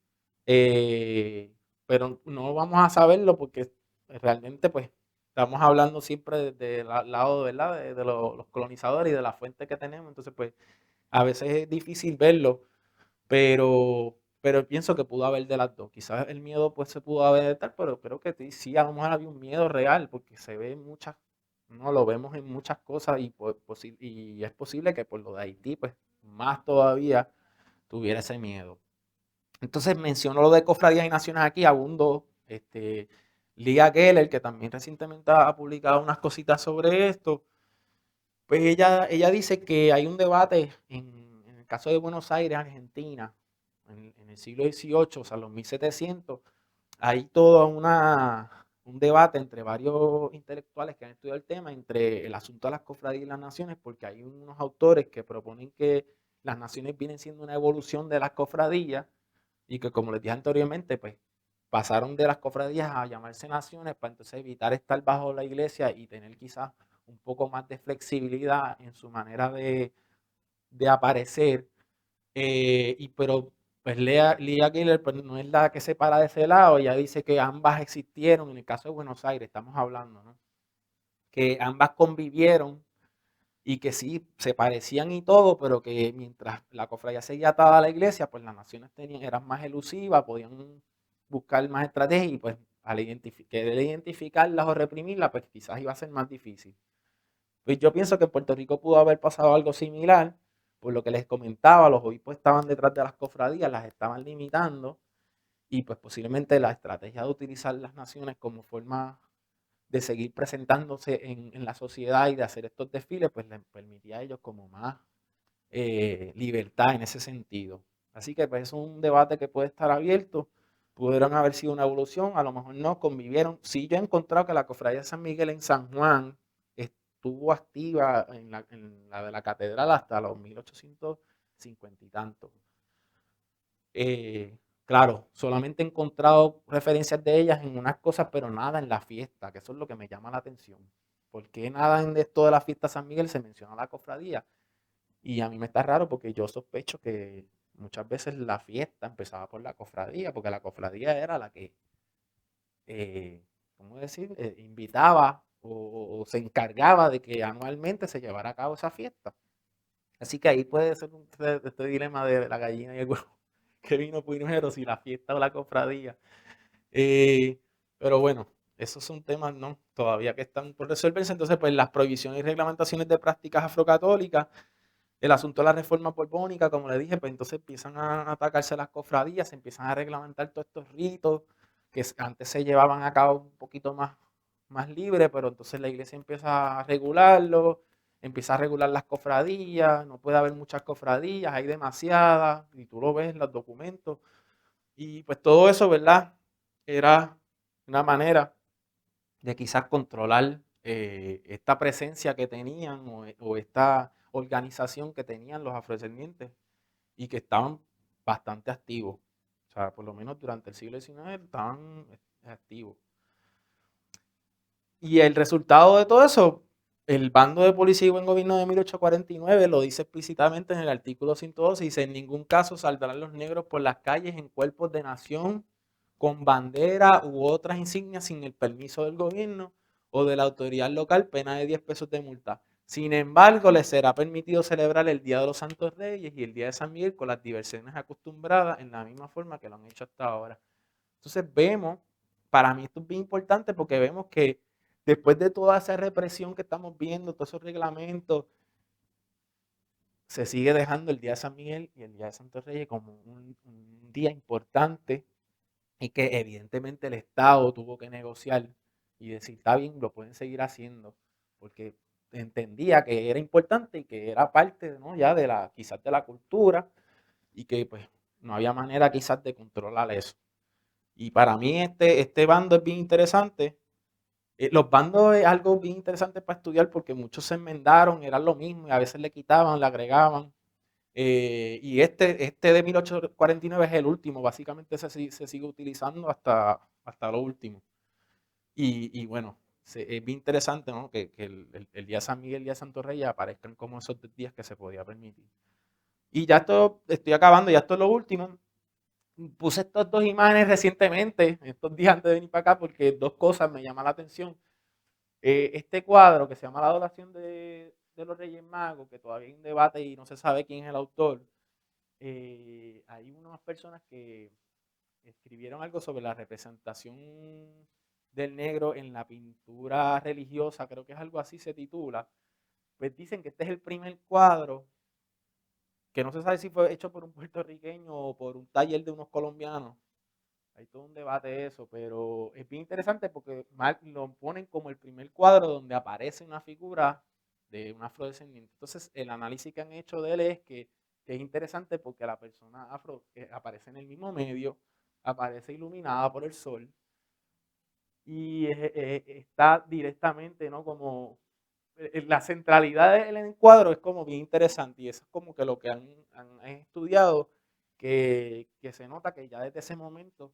Eh, pero no vamos a saberlo porque realmente pues estamos hablando siempre desde el lado, ¿verdad? De los colonizadores y de la fuente que tenemos. Entonces pues a veces es difícil verlo, pero pienso que pudo haber de las dos. Quizás el miedo pues se pudo haber de tal, pero creo que sí, a lo mejor había un miedo real porque se ve en muchas, no lo vemos en muchas cosas y es posible que por lo de Haití pues más todavía tuviera ese miedo. Entonces menciono lo de cofradías y naciones aquí, abundo, Leah Geller, que también recientemente ha publicado unas cositas sobre esto, pues ella dice que hay un debate en el caso de Buenos Aires, Argentina, en el siglo XVIII, o sea, los 1700, hay todo un debate entre varios intelectuales que han estudiado el tema, entre el asunto de las cofradías y las naciones, porque hay unos autores que proponen que las naciones vienen siendo una evolución de las cofradías y que, como les dije anteriormente, pues pasaron de las cofradías a llamarse naciones para entonces evitar estar bajo la iglesia y tener quizás un poco más de flexibilidad en su manera de aparecer. Pero pues Leah Giller pues, no es la que se para de ese lado, ella dice que ambas existieron, en el caso de Buenos Aires estamos hablando, ¿no? Que ambas convivieron y que sí, se parecían y todo, pero que mientras la cofradía seguía atada a la iglesia, pues las naciones eran más elusivas, podían buscar más estrategias y pues querer identificarlas o reprimirlas, pues quizás iba a ser más difícil. Pues yo pienso que en Puerto Rico pudo haber pasado algo similar, por lo que les comentaba, los obispos estaban detrás de las cofradías, las estaban limitando y pues posiblemente la estrategia de utilizar las naciones como forma de seguir presentándose en la sociedad y de hacer estos desfiles, pues les permitía a ellos como más libertad en ese sentido. Así que pues es un debate que puede estar abierto, pudieron haber sido una evolución, a lo mejor no convivieron. Sí, yo he encontrado que la cofradía de San Miguel en San Juan estuvo activa en la de la catedral hasta los 1850 y tanto. Claro, solamente he encontrado referencias de ellas en unas cosas, pero nada en la fiesta, que eso es lo que me llama la atención. ¿Por qué nada en esto de la fiesta de San Miguel se menciona la cofradía? Y a mí me está raro porque yo sospecho que muchas veces la fiesta empezaba por la cofradía, porque la cofradía era la que, ¿cómo decir?, invitaba o se encargaba de que anualmente se llevara a cabo esa fiesta. Así que ahí puede ser este dilema de la gallina y el huevo, que vino primero, si la fiesta o la cofradía. Eh, pero bueno, esos son temas, ¿no? Todavía que están por resolverse. Entonces, pues las prohibiciones y reglamentaciones de prácticas afrocatólicas, el asunto de la reforma borbónica, como le dije, pues entonces empiezan a atacarse las cofradías, se empiezan a reglamentar todos estos ritos que antes se llevaban a cabo un poquito más libre, pero entonces la iglesia empieza a regularlo, empieza a regular las cofradías, no puede haber muchas cofradías, hay demasiadas, y tú lo ves en los documentos. Y pues todo eso, ¿verdad? Era una manera de quizás controlar esta presencia que tenían o esta organización que tenían los afrodescendientes y que estaban bastante activos. O sea, por lo menos durante el siglo XIX estaban activos. Y el resultado de todo eso, el bando de policía y buen gobierno de 1849 lo dice explícitamente en el artículo 112, dice, en ningún caso saldrán los negros por las calles en cuerpos de nación con bandera u otras insignias sin el permiso del gobierno o de la autoridad local, pena de 10 pesos de multa. Sin embargo, les será permitido celebrar el Día de los Santos Reyes y el Día de San Miguel con las diversiones acostumbradas en la misma forma que lo han hecho hasta ahora. Entonces vemos, para mí esto es bien importante porque vemos que después de toda esa represión que estamos viendo, todos esos reglamentos, se sigue dejando el Día de San Miguel y el Día de Santos Reyes como un día importante y que evidentemente el Estado tuvo que negociar y decir, está bien, lo pueden seguir haciendo, porque entendía que era importante y que era parte, ¿no?, ya de quizás de la cultura y que pues no había manera quizás de controlar eso. Y para mí este bando es bien interesante. Los bandos es algo bien interesante para estudiar porque muchos se enmendaron, eran lo mismo y a veces le quitaban, le agregaban. Y este de 1849 es el último, básicamente se sigue utilizando hasta lo último. Y bueno, es bien interesante, ¿no?, que el día de San Miguel y el día de Santo Reyes aparezcan como esos días que se podía permitir. Y ya estoy acabando, ya esto es lo último. Puse estas dos imágenes recientemente, estos días antes de venir para acá, porque dos cosas me llaman la atención. Este cuadro que se llama La Adoración de los Reyes Magos, que todavía hay un debate y no se sabe quién es el autor. Hay unas personas que escribieron algo sobre la representación del negro en la pintura religiosa, creo que es algo así se titula. Pues dicen que este es el primer cuadro, que no se sabe si fue hecho por un puertorriqueño o por un taller de unos colombianos. Hay todo un debate de eso, pero es bien interesante porque lo ponen como el primer cuadro donde aparece una figura de un afrodescendiente. Entonces, el análisis que han hecho de él es que es interesante porque la persona afro aparece en el mismo medio, aparece iluminada por el sol y está directamente, ¿no? Como la centralidad del encuadro es como bien interesante y eso es como que lo que han estudiado, que se nota que ya desde ese momento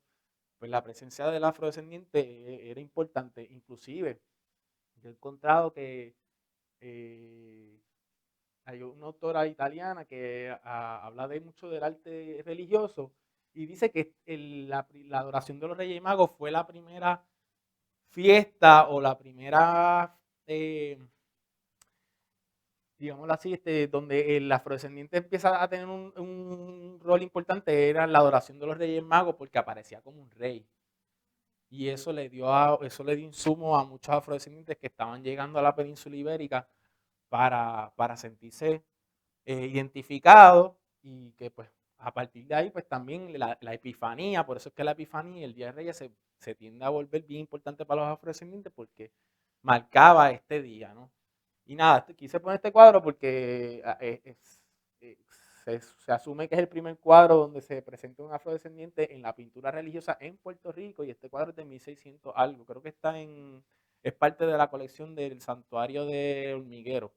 pues la presencia del afrodescendiente era importante. Inclusive, yo he encontrado que hay una autora italiana que habla de mucho del arte religioso y dice que la adoración de los Reyes Magos fue la primera fiesta o la primera, digámoslo así, donde el afrodescendiente empieza a tener un rol importante, era la adoración de los Reyes Magos porque aparecía como un rey. Y eso le dio insumo a muchos afrodescendientes que estaban llegando a la península ibérica para sentirse identificados y que pues a partir de ahí pues también la epifanía, por eso es que la epifanía y el Día de Reyes se tiende a volver bien importante para los afrodescendientes porque marcaba este día, ¿no? Y nada, quise poner este cuadro porque eh, se asume que es el primer cuadro donde se presenta un afrodescendiente en la pintura religiosa en Puerto Rico y este cuadro es de 1600 algo, creo que es parte de la colección del Santuario de Hormiguero,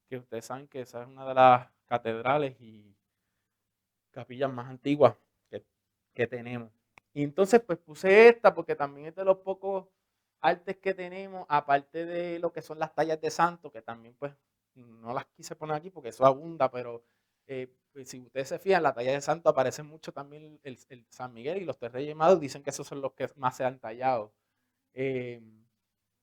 que ustedes saben que esa es una de las catedrales y capillas más antiguas que, que tenemos. Y entonces pues puse esta porque también es de los pocos artes que tenemos, aparte de lo que son las tallas de santo, que también pues no las quise poner aquí porque eso abunda, pero pues, si ustedes se fijan, la talla de santo aparece mucho también el San Miguel y los tres Reyes Magos dicen que esos son los que más se han tallado. Eh,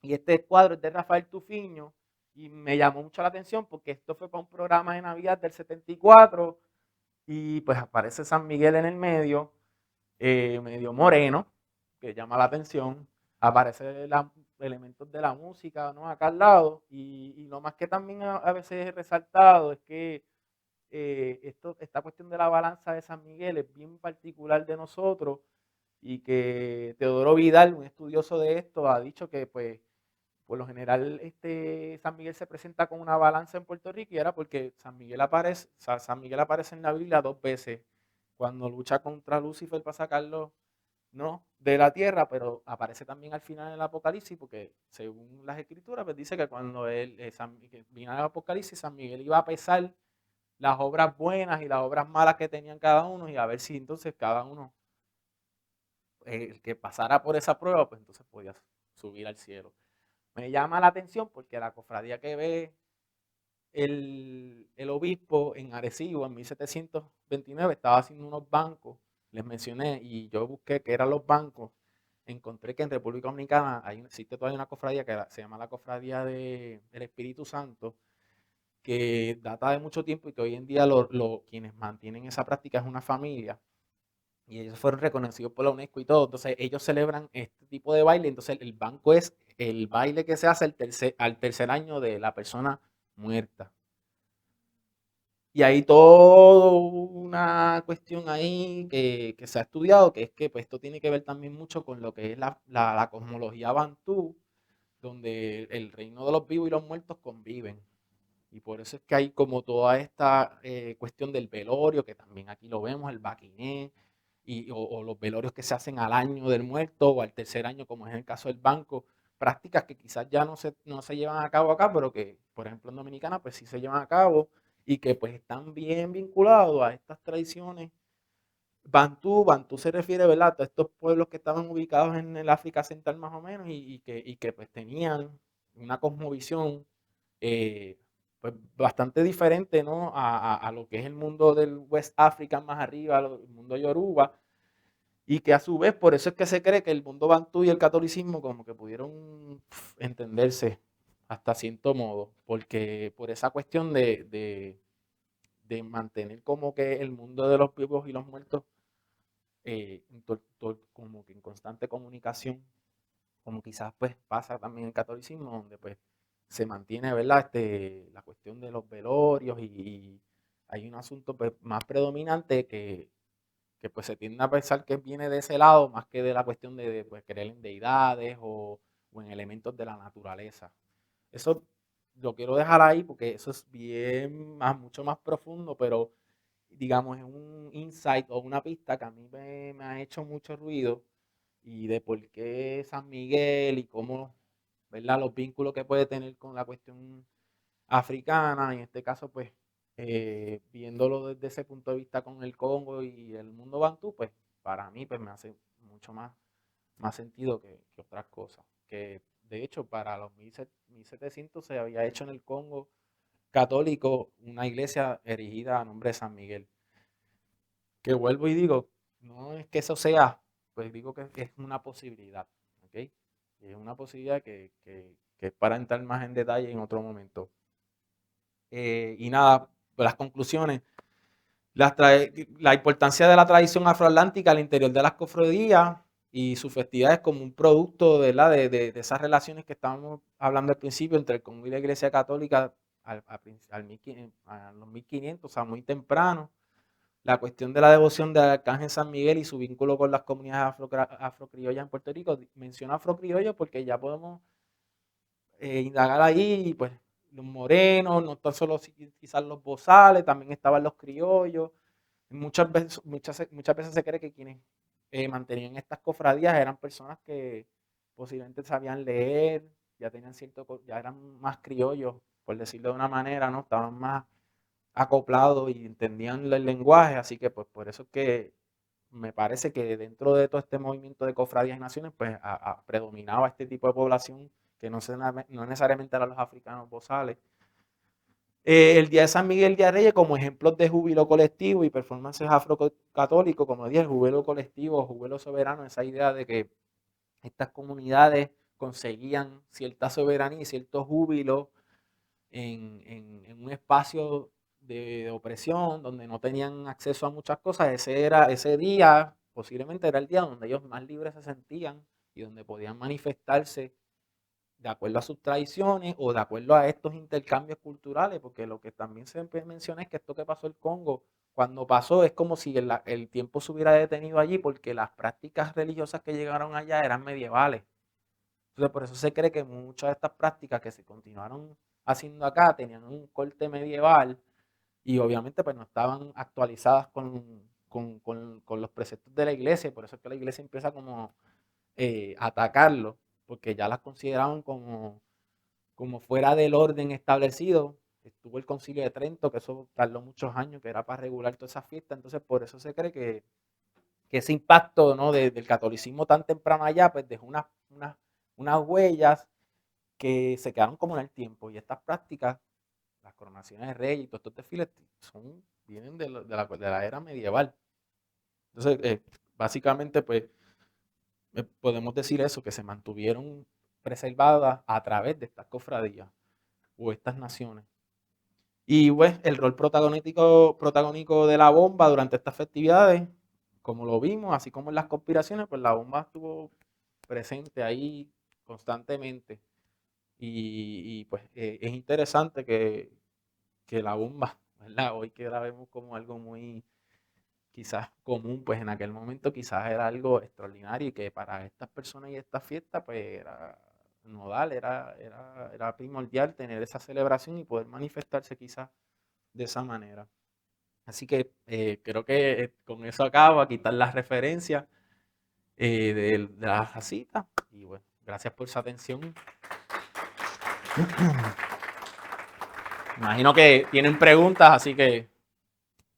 y este cuadro es de Rafael Tufiño y me llamó mucho la atención porque esto fue para un programa de Navidad del 74 y pues aparece San Miguel en el medio, medio moreno, que llama la atención, aparece elementos de la música, ¿no? Acá al lado y lo más que también a veces he resaltado es que esta cuestión de la balanza de San Miguel es bien particular de nosotros y que Teodoro Vidal, un estudioso de esto, ha dicho que pues por lo general San Miguel se presenta con una balanza en Puerto Rico y era porque San Miguel aparece en la Biblia dos veces, cuando lucha contra Lucifer para sacarlo, ¿no?, de la tierra, pero aparece también al final del Apocalipsis, porque según las escrituras, pues dice que cuando que vino el Apocalipsis, San Miguel iba a pesar las obras buenas y las obras malas que tenían cada uno y a ver si entonces cada uno, el que pasara por esa prueba, pues entonces podía subir al cielo. Me llama la atención porque la cofradía que ve el obispo en Arecibo en 1729 estaba haciendo unos bancos, les mencioné, y yo busqué qué eran los bancos. Encontré que en República Dominicana existe todavía una cofradía que se llama la Cofradía del Espíritu Santo, que data de mucho tiempo y que hoy en día quienes mantienen esa práctica es una familia y ellos fueron reconocidos por la UNESCO y todo. Entonces ellos celebran este tipo de baile. Entonces el banco es el baile que se hace al tercer año de la persona muerta. Y hay toda una cuestión ahí que se ha estudiado, que es que pues, esto tiene que ver también mucho con lo que es la cosmología bantú, donde el reino de los vivos y los muertos conviven. Y por eso es que hay como toda esta cuestión del velorio, que también aquí lo vemos, el baquiné, o los velorios que se hacen al año del muerto o al tercer año, como es en el caso del banco. Prácticas que quizás ya no se llevan a cabo acá, pero que, por ejemplo, en Dominicana, pues sí se llevan a cabo y que pues están bien vinculados a estas tradiciones. Bantú se refiere, ¿verdad?, a estos pueblos que estaban ubicados en el África Central más o menos y que pues tenían una cosmovisión eh, pues bastante diferente, ¿no? a lo que es el mundo del West Africa más arriba, el mundo Yoruba, y que a su vez por eso es que se cree que el mundo bantú y el catolicismo como que pudieron entenderse hasta cierto modo, porque por esa cuestión de mantener como que el mundo de los vivos y los muertos como que en constante comunicación, como quizás pues pasa también en el catolicismo, donde pues se mantiene, ¿verdad? La cuestión de los velorios y hay un asunto pues, más predominante que pues se tiende a pensar que viene de ese lado más que de la cuestión de pues, creer en deidades o en elementos de la naturaleza. Eso lo quiero dejar ahí porque eso es bien mucho más profundo, pero digamos es un insight o una pista que a mí me ha hecho mucho ruido y de por qué San Miguel y cómo, ¿verdad? Los vínculos que puede tener con la cuestión africana, en este caso, pues, viéndolo desde ese punto de vista con el Congo y el mundo bantú, pues, para mí, pues, me hace mucho más sentido que otras cosas. Que, de hecho, para los 1700 se había hecho en el Congo católico una iglesia erigida a nombre de San Miguel. Que vuelvo y digo, no es que eso sea, pues digo que es una posibilidad, ¿ok? Es una posibilidad que es para entrar más en detalle en otro momento. Y nada, pues las conclusiones. La importancia de la tradición afroatlántica al interior de las cofradías y sus festividades como un producto, ¿verdad? De esas relaciones que estábamos hablando al principio entre el Congo y la Iglesia Católica a los 1500, o sea, muy temprano. La cuestión de la devoción del Arcángel San Miguel y su vínculo con las comunidades afrocriollas en Puerto Rico. Menciono afrocriollos porque ya podemos indagar ahí, pues los morenos, no tan solo quizás los bozales, también estaban los criollos. Muchas veces se cree que quienes mantenían estas cofradías eran personas que posiblemente sabían leer, ya tenían ya eran más criollos, por decirlo de una manera, ¿no? Estaban más acoplados y entendían el lenguaje, así que pues por eso es que me parece que dentro de todo este movimiento de cofradías y naciones, pues predominaba este tipo de población que no necesariamente eran los africanos bozales. El Día de San Miguel, Día de Reyes, como ejemplos de júbilo colectivo y performances afrocatólicos, como dije, el júbilo colectivo, júbilo soberano, esa idea de que estas comunidades conseguían cierta soberanía y cierto júbilo en un espacio de opresión donde no tenían acceso a muchas cosas. Ese día posiblemente era el día donde ellos más libres se sentían y donde podían manifestarse de acuerdo a sus tradiciones o de acuerdo a estos intercambios culturales, porque lo que también se menciona es que esto que pasó en el Congo, cuando pasó es como si el tiempo se hubiera detenido allí porque las prácticas religiosas que llegaron allá eran medievales. Entonces por eso se cree que muchas de estas prácticas que se continuaron haciendo acá tenían un corte medieval y obviamente pues no estaban actualizadas con los preceptos de la iglesia, y por eso es que la iglesia empieza como a atacarlo, porque ya las consideraban como fuera del orden establecido. Estuvo el Concilio de Trento, que eso tardó muchos años, que era para regular todas esas fiestas, entonces por eso se cree que ese impacto, ¿no? del catolicismo tan temprano allá, pues dejó unas huellas que se quedaron como en el tiempo, y estas prácticas, las coronaciones de reyes y todos estos desfiles, vienen de la era medieval. Entonces, básicamente, pues, podemos decir eso, que se mantuvieron preservadas a través de estas cofradías o estas naciones. Y pues el rol protagónico de la bomba durante estas festividades, como lo vimos, así como en las conspiraciones, pues la bomba estuvo presente ahí constantemente. Y pues es interesante que la bomba, ¿verdad? Hoy que la vemos como algo muy quizás común, pues en aquel momento quizás era algo extraordinario y que para estas personas y estas fiestas pues era nodal, era primordial tener esa celebración y poder manifestarse quizás de esa manera. Así que creo que con eso acabo, a quitar las referencias de la cita y bueno, gracias por su atención. Imagino que tienen preguntas, así que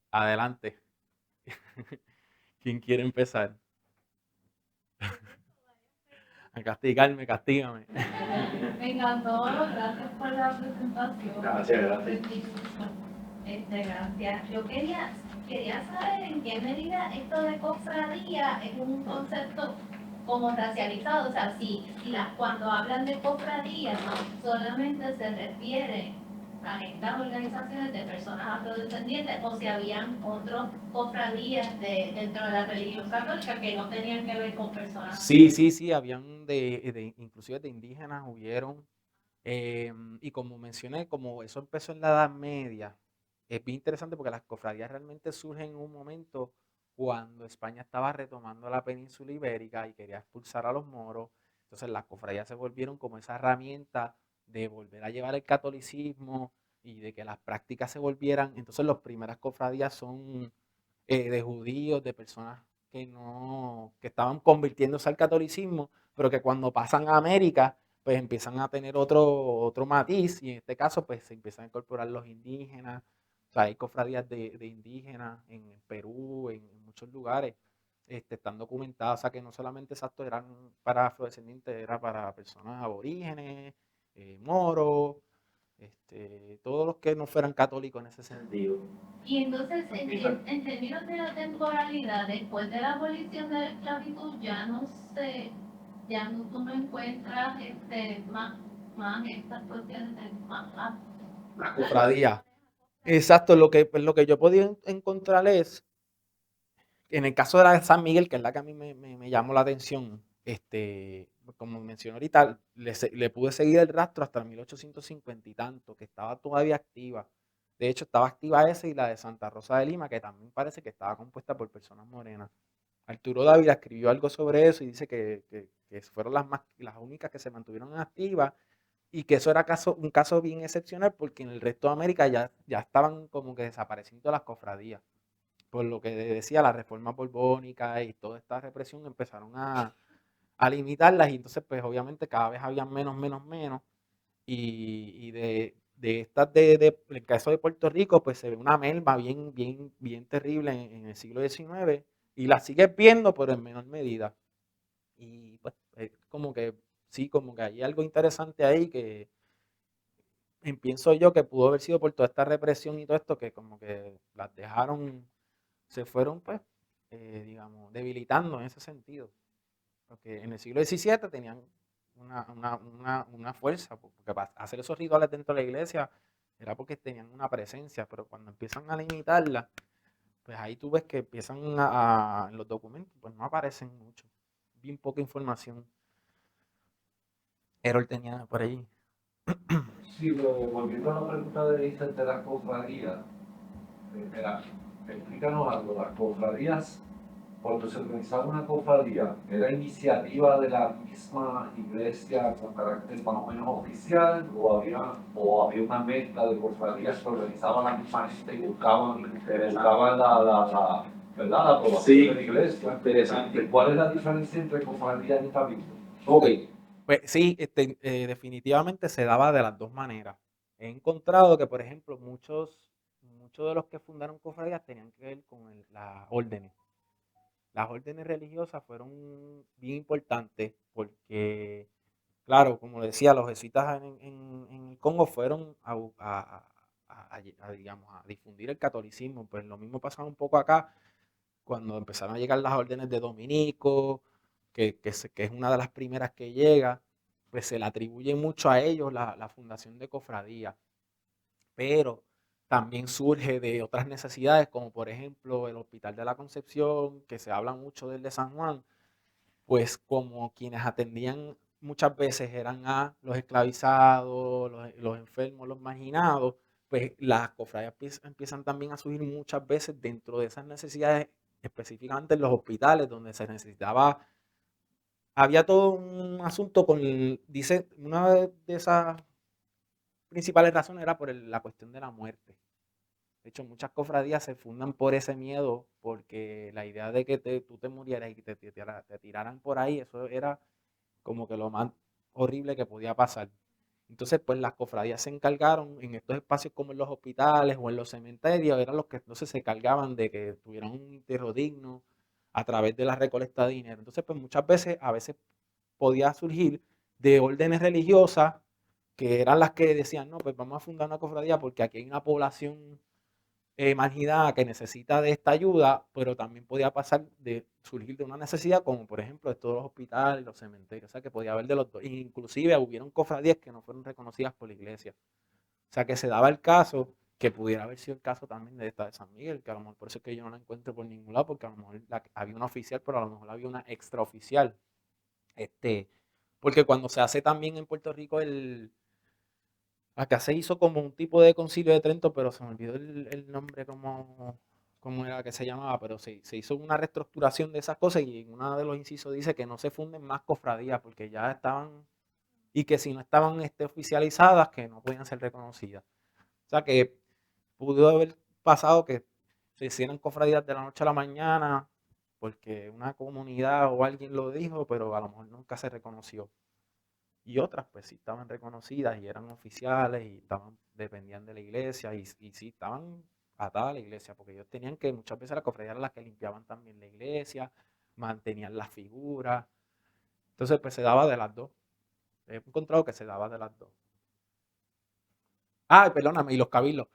adelante. ¿Quién quiere empezar? A castigarme, castígame. Me encantó, gracias por la presentación. Gracias. Gracias. Yo quería saber en qué medida esto de cofradía es un concepto como racializado, o sea, cuando hablan de cofradía solamente se refiere a estas organizaciones de personas afrodescendientes o si habían otras cofradías dentro de la religión católica que no tenían que ver con personas. Sí, habían inclusive de indígenas hubieron, y como mencioné, como eso empezó en la Edad Media, es bien interesante porque las cofradías realmente surgen en un momento cuando España estaba retomando la península ibérica y quería expulsar a los moros. Entonces las cofradías se volvieron como esa herramienta de volver a llevar el catolicismo y de que las prácticas se volvieran. Entonces las primeras cofradías son de judíos, de personas que estaban convirtiéndose al catolicismo, pero que cuando pasan a América, pues empiezan a tener otro matiz, y en este caso, pues se empiezan a incorporar los indígenas. O sea, hay cofradías de indígenas en Perú, en muchos lugares, están documentadas. O sea, que no solamente exacto eran para afrodescendientes, era para personas aborígenes, moros, todos los que no fueran católicos en ese sentido. Y entonces, en términos de la temporalidad, después de la abolición de la esclavitud, tú no encuentras más estas cuestiones de La cofradía. Exacto, lo que yo podía encontrar es, en el caso de la de San Miguel, que es la que a mí me llamó la atención, como mencioné ahorita, le pude seguir el rastro hasta el 1850 y tanto, que estaba todavía activa. De hecho, estaba activa esa y la de Santa Rosa de Lima, que también parece que estaba compuesta por personas morenas. Arturo Dávila escribió algo sobre eso y dice que fueron las únicas que se mantuvieron activas, y que eso era un caso bien excepcional porque en el resto de América ya estaban como que desapareciendo las cofradías. Por lo que decía la reforma borbónica y toda esta represión empezaron a limitarlas, y entonces pues obviamente cada vez había menos, y de estas en el caso de Puerto Rico pues se ve una merma bien terrible en el siglo XIX, y la sigues viendo pero en menor medida. Y pues como que sí, como que hay algo interesante ahí que pienso yo que pudo haber sido por toda esta represión y todo esto, que como que las dejaron, se fueron pues, digamos, debilitando en ese sentido. Porque en el siglo XVII tenían una fuerza, porque para hacer esos rituales dentro de la iglesia era porque tenían una presencia, pero cuando empiezan a limitarla, pues ahí tú ves que empiezan en los documentos, pues no aparecen mucho, bien poca información. Errol tenía por ahí. Sí, pero volviendo a la pregunta de las cofradías, mira, explícanos algo. Las cofradías, cuando se organizaba una cofradía, ¿era iniciativa de la misma iglesia con carácter más o menos oficial, o había una mezcla de cofradías que organizaban la misma gente y buscaban la ¿verdad? La aprobación de la iglesia? Interesante. ¿Cuál es la diferencia entre cofradías y estamentos? Ok. Pues sí, definitivamente se daba de las dos maneras. He encontrado que, por ejemplo, muchos de los que fundaron cofradías tenían que ver con las órdenes. Las órdenes religiosas fueron bien importantes porque, claro, como decía, los jesuitas en el Congo fueron digamos, a difundir el catolicismo. Pues lo mismo pasaba un poco acá cuando empezaron a llegar las órdenes de Dominico, que es una de las primeras que llega. Pues se le atribuye mucho a ellos la fundación de cofradías, pero también surge de otras necesidades, como por ejemplo el Hospital de la Concepción, que se habla mucho del de San Juan. Pues como quienes atendían muchas veces eran a los esclavizados, los enfermos, los marginados, pues las cofradías empiezan también a surgir muchas veces dentro de esas necesidades, específicamente en los hospitales, donde se necesitaba. Había todo un asunto dice, una de esas principales razones era por la cuestión de la muerte. De hecho, muchas cofradías se fundan por ese miedo, porque la idea de que tú te murieras y que te tiraran por ahí, eso era como que lo más horrible que podía pasar. Entonces, pues las cofradías se encargaron en estos espacios como en los hospitales o en los cementerios, eran los que entonces se cargaban de que tuvieran un entierro digno a través de la recolecta de dinero. Entonces, pues muchas veces, a veces podía surgir de órdenes religiosas que eran las que decían, no, pues vamos a fundar una cofradía porque aquí hay una población marginada que necesita de esta ayuda, pero también podía pasar de surgir de una necesidad, como por ejemplo de todos los hospitales, los cementerios, o sea que podía haber de los dos. Inclusive hubieron cofradías que no fueron reconocidas por la iglesia. O sea que se daba el caso, que pudiera haber sido el caso también de esta de San Miguel, que a lo mejor por eso es que yo no la encuentro por ningún lado, porque a lo mejor había una oficial, pero a lo mejor había una extraoficial. Porque cuando se hace también en Puerto Rico acá se hizo como un tipo de concilio de Trento, pero se me olvidó el nombre como era que se llamaba, pero se hizo una reestructuración de esas cosas y en uno de los incisos dice que no se funden más cofradías porque ya estaban, y que si no estaban oficializadas, que no podían ser reconocidas. O sea que pudo haber pasado que se hicieran cofradías de la noche a la mañana porque una comunidad o alguien lo dijo, pero a lo mejor nunca se reconoció. Y otras pues sí estaban reconocidas y eran oficiales y dependían de la iglesia y sí estaban atadas a la iglesia porque ellos tenían que, muchas veces las cofradías eran las que limpiaban también la iglesia, mantenían las figuras. Entonces pues se daba de las dos. He encontrado que se daba de las dos. Ah, perdóname, y los cabildos.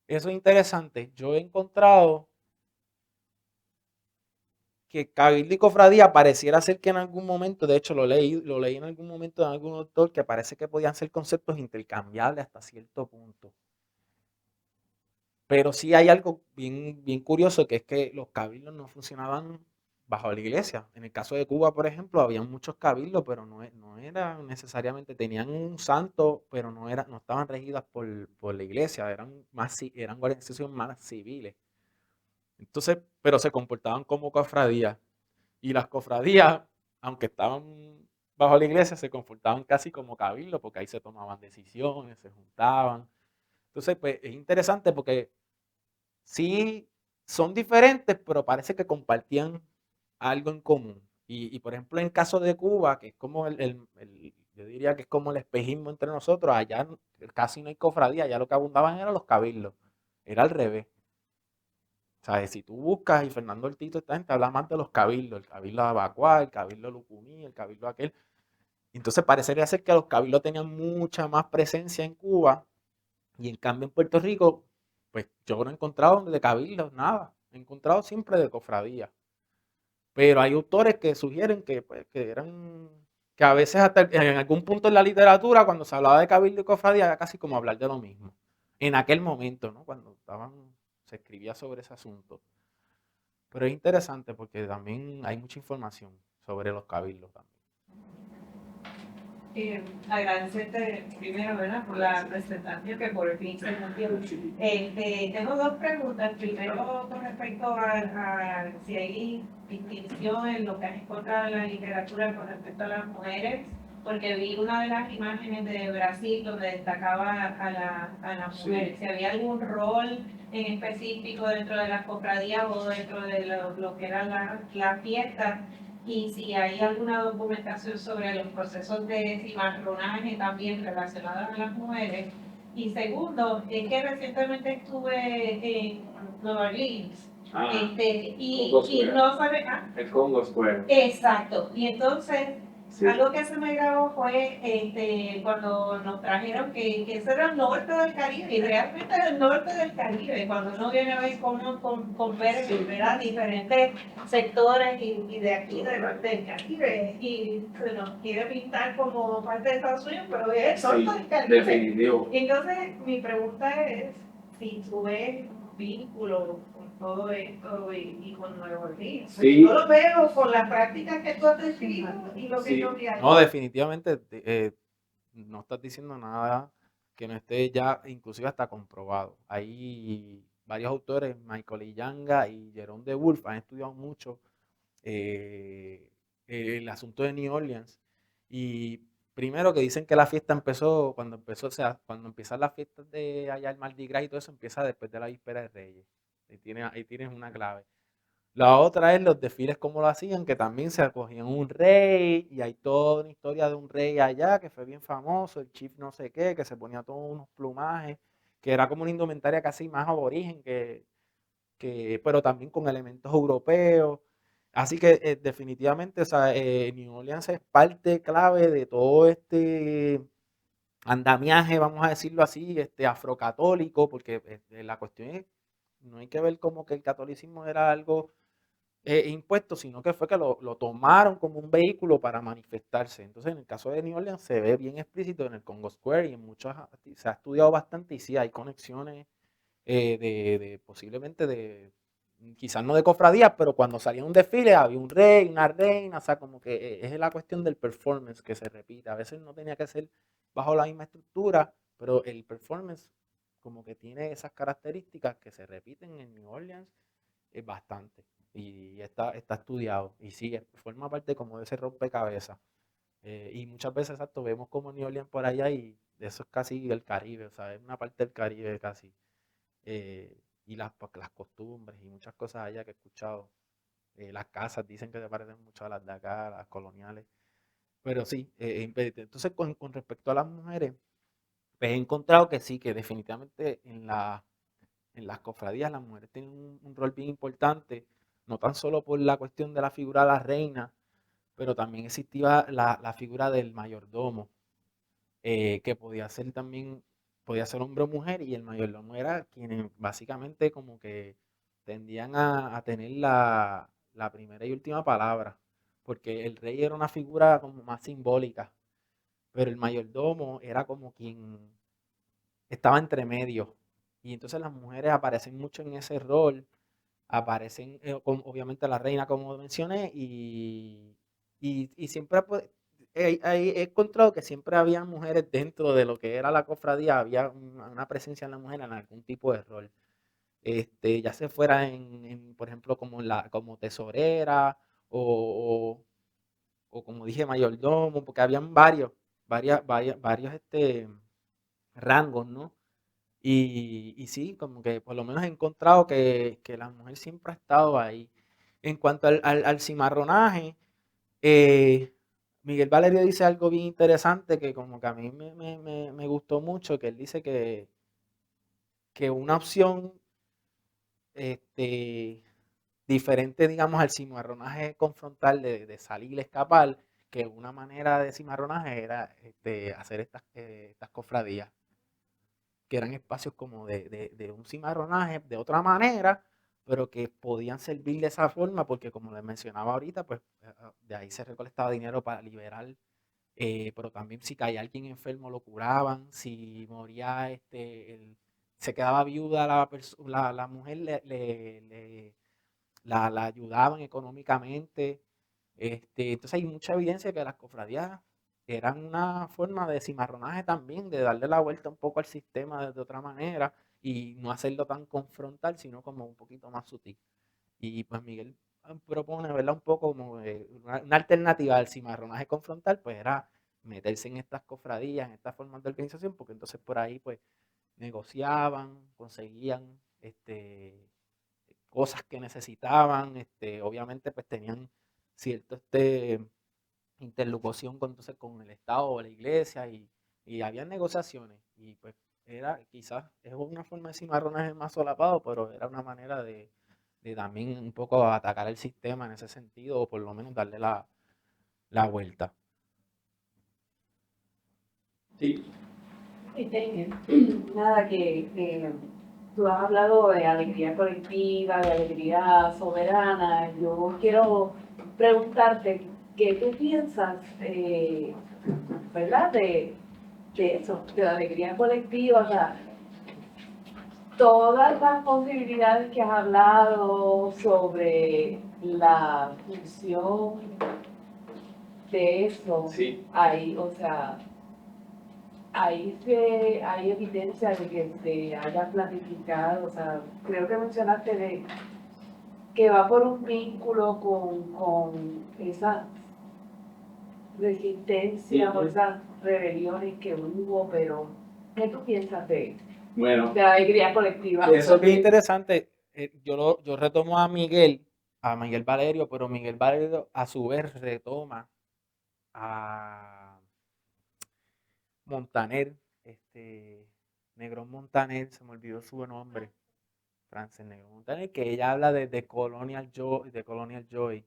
Eso es interesante. Yo he encontrado que cabildo y cofradía pareciera ser que en algún momento, de hecho lo leí en algún momento de algún autor, que parece que podían ser conceptos intercambiables hasta cierto punto. Pero sí hay algo bien, bien curioso, que es que los cabildos no funcionaban bajo la iglesia. En el caso de Cuba, por ejemplo, había muchos cabildos, pero no eran necesariamente, tenían un santo, pero no estaban regidas por la iglesia, eran organizaciones más civiles. Entonces, pero se comportaban como cofradías. Y las cofradías, aunque estaban bajo la iglesia, se comportaban casi como cabildos, porque ahí se tomaban decisiones, se juntaban. Entonces, pues es interesante porque sí son diferentes, pero parece que compartían algo en común. Por ejemplo, en caso de Cuba, que es como yo diría que es como el espejismo entre nosotros, allá casi no hay cofradía, allá lo que abundaban eran los cabildos. Era al revés. O sea, si tú buscas, y Fernando Ortiz, esta gente habla más de los cabildos, el cabildo de Abacuá, el cabildo de Lucumí, el cabildo aquel. Entonces parecería ser que los cabildos tenían mucha más presencia en Cuba, y en cambio en Puerto Rico, pues yo no he encontrado de cabildos nada, he encontrado siempre de cofradía. Pero hay autores que sugieren que, pues, que a veces hasta en algún punto en la literatura, cuando se hablaba de cabildo y cofradía, era casi como hablar de lo mismo. En aquel momento, ¿no? Cuando se escribía sobre ese asunto. Pero es interesante porque también hay mucha información sobre los cabildos también. Agradecerte primero, ¿verdad?, por la presentación que por fin se cumplió. Tengo dos preguntas. Primero, con respecto a si hay distinción en lo que has encontrado en la literatura con respecto a las mujeres, porque vi una de las imágenes de Brasil donde destacaba a las mujeres. Si había algún rol en específico dentro de las cofradías o dentro de lo que eran las fiestas, y si hay alguna documentación sobre los procesos de cimarronaje también relacionados a las mujeres. Y segundo, es que recientemente estuve en Nueva Orleans. Y no sabe. El Congo Square. Exacto. Y entonces, Sí. algo que se me grabó fue cuando nos trajeron que eso era el norte del Caribe, y realmente era el norte del Caribe, cuando uno viene a ver cómo con ver, ¿verdad?, diferentes sectores y de aquí del Caribe, y se nos quiere pintar como parte de Estados Unidos, pero es el norte del Caribe. Definitivo. Y entonces mi pregunta es si tú ves vínculo con todo esto y con Nueva Orleans. Sí. Yo lo veo con las prácticas que tú has descrito y lo que Sí. yo vi ahí. No, definitivamente no estás diciendo nada que no esté ya inclusive hasta comprobado. Hay varios autores, Michael Iyanga y Jerome de Wolf, han estudiado mucho el asunto de New Orleans. Y primero que dicen que la fiesta empezó, o sea, cuando empiezan las fiestas de allá, el Mardi Gras y todo eso empieza después de la víspera de Reyes. Ahí tienes una clave. La otra es los desfiles como lo hacían, que también se acogían un rey, y hay toda una historia de un rey allá que fue bien famoso, el chief no sé qué, que se ponía todos unos plumajes, que era como una indumentaria casi más aborigen, pero también con elementos europeos. Así que definitivamente, o sea, New Orleans es parte clave de todo este andamiaje, vamos a decirlo así, afrocatólico, porque la cuestión es, no hay que ver como que el catolicismo era algo impuesto, sino que fue que lo tomaron como un vehículo para manifestarse. Entonces, en el caso de New Orleans se ve bien explícito en el Congo Square y en muchos, se ha estudiado bastante y sí hay conexiones posiblemente quizás no de cofradías, pero cuando salía un desfile había un rey, una reina, o sea, como que es la cuestión del performance que se repite. A veces no tenía que ser bajo la misma estructura, pero el performance como que tiene esas características que se repiten en New Orleans es bastante. Y está estudiado. Y sí, forma parte como de ese rompecabezas. Y muchas veces, exacto, vemos como New Orleans por allá y eso es casi el Caribe, o sea, es una parte del Caribe casi. Y pues, las costumbres y muchas cosas allá que he escuchado. Las casas dicen que se parecen mucho a las de acá, las coloniales. Pero sí, entonces con respecto a las mujeres, pues he encontrado que sí, que definitivamente en las cofradías las mujeres tienen un rol bien importante, no tan solo por la cuestión de la figura de la reina, pero también existía la figura del mayordomo, que podía ser también, podía ser hombre o mujer, y el mayordomo era quienes básicamente como que tendían a tener la primera y última palabra, porque el rey era una figura como más simbólica, pero el mayordomo era como quien estaba entre medio. Y entonces las mujeres aparecen mucho en ese rol, aparecen obviamente la reina como mencioné, y siempre pues, he encontrado que siempre había mujeres dentro de lo que era la cofradía, había una presencia en la mujer en algún tipo de rol. Ya se fuera por ejemplo, como tesorera o, o como dije, mayordomo, porque habían varios rangos, ¿no? Y sí, como que por lo menos he encontrado que la mujer siempre ha estado ahí. En cuanto al cimarronaje, eh, Miguel Valerio dice algo bien interesante que como que a mí me gustó mucho, que él dice que una opción este, diferente, digamos, al cimarronaje confrontal de salir y escapar, que una manera de cimarronaje era hacer estas cofradías, que eran espacios como de un cimarronaje de otra manera, pero que podían servir de esa forma, porque como les mencionaba ahorita, pues de ahí se recolectaba dinero para liberar, pero también si caía alguien enfermo lo curaban, si moría, se quedaba viuda la mujer, la ayudaban económicamente. Entonces hay mucha evidencia de que las cofradías eran una forma de cimarronaje también, de darle la vuelta un poco al sistema de otra manera y no hacerlo tan confrontal, sino como un poquito más sutil. Y pues Miguel propone, ¿verdad? Un poco como una alternativa al cimarronaje confrontal, pues era meterse en estas cofradías, en estas formas de organización, porque entonces por ahí pues negociaban, conseguían cosas que necesitaban, obviamente pues tenían cierta interlocución entonces con el Estado o la iglesia y había negociaciones y pues era quizás es una forma de cimarronaje más solapado, pero era una manera de también un poco atacar el sistema en ese sentido o por lo menos darle la vuelta. Sí, Nada, tú has hablado de alegría colectiva, de alegría soberana. Yo quiero preguntarte qué tú piensas, ¿verdad? De eso, de la alegría colectiva, o sea, todas las posibilidades que has hablado sobre la función de eso, Sí. ahí, o sea, hay evidencia de que se haya planificado, o sea, creo que mencionaste de que va por un vínculo con esa resistencia o esas rebeliones que hubo, pero ¿qué tú piensas Bueno, de la alegría colectiva? Eso es bien interesante. Yo retomo a Miguel Valerio, pero Miguel Valerio a su vez retoma a Montaner, Negrón Montaner, se me olvidó su nombre, Frances Negrón Montaner, que ella habla de Colonial Joy,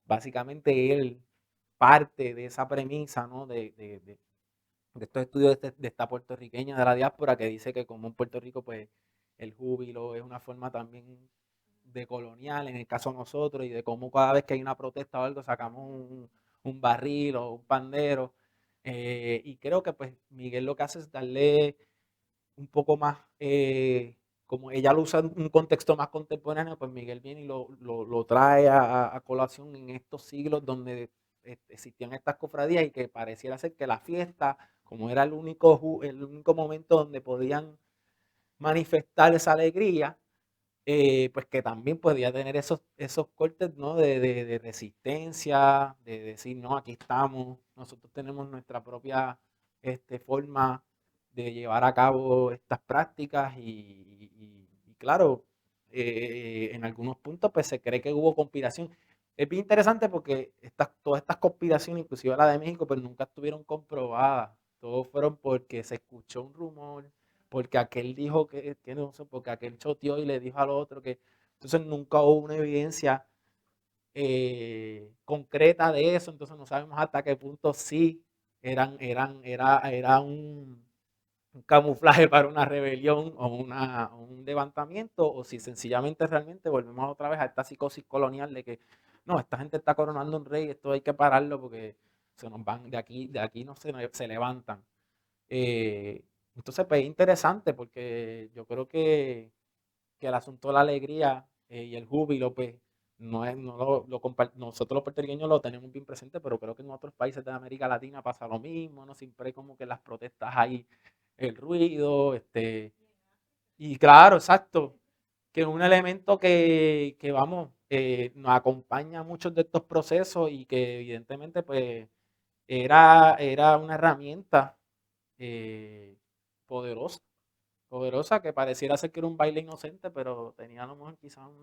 básicamente él parte de esa premisa, ¿no? de estos estudios de esta puertorriqueña de la diáspora que dice que como en Puerto Rico pues el júbilo es una forma también de colonial, en el caso de nosotros, y de cómo cada vez que hay una protesta o algo sacamos un barril o un pandero. Y creo que pues Miguel lo que hace es darle un poco más, como ella lo usa en un contexto más contemporáneo, pues Miguel viene y lo trae a colación en estos siglos donde existían estas cofradías y que pareciera ser que la fiesta, como era el único momento donde podían manifestar esa alegría, pues que también podía tener esos cortes, ¿no? de resistencia, de decir, no, aquí estamos, nosotros tenemos nuestra propia forma de llevar a cabo estas prácticas y claro, en algunos puntos pues se cree que hubo conspiración. Es bien interesante porque todas estas conspiraciones, inclusive la de México, pues nunca estuvieron comprobadas. Todos fueron porque se escuchó un rumor, porque aquel dijo que no sé, porque aquel choteó y le dijo al otro que. Entonces nunca hubo una evidencia concreta de eso, entonces no sabemos hasta qué punto sí era un camuflaje para una rebelión o un levantamiento, o si sencillamente realmente volvemos otra vez a esta psicosis colonial de que no, esta gente está coronando un rey, esto hay que pararlo porque se nos van de aquí no se levantan. Eh, entonces, pues es interesante porque yo creo que el asunto de la alegría y el júbilo, pues nosotros los puertorriqueños lo tenemos bien presente, pero creo que en otros países de América Latina pasa lo mismo, ¿no? Siempre hay como que en las protestas hay el ruido, y claro, exacto, que es un elemento que vamos, nos acompaña a muchos de estos procesos y que evidentemente, pues, era una herramienta eh, poderosa, poderosa que pareciera ser que era un baile inocente, pero tenía a lo mejor quizás un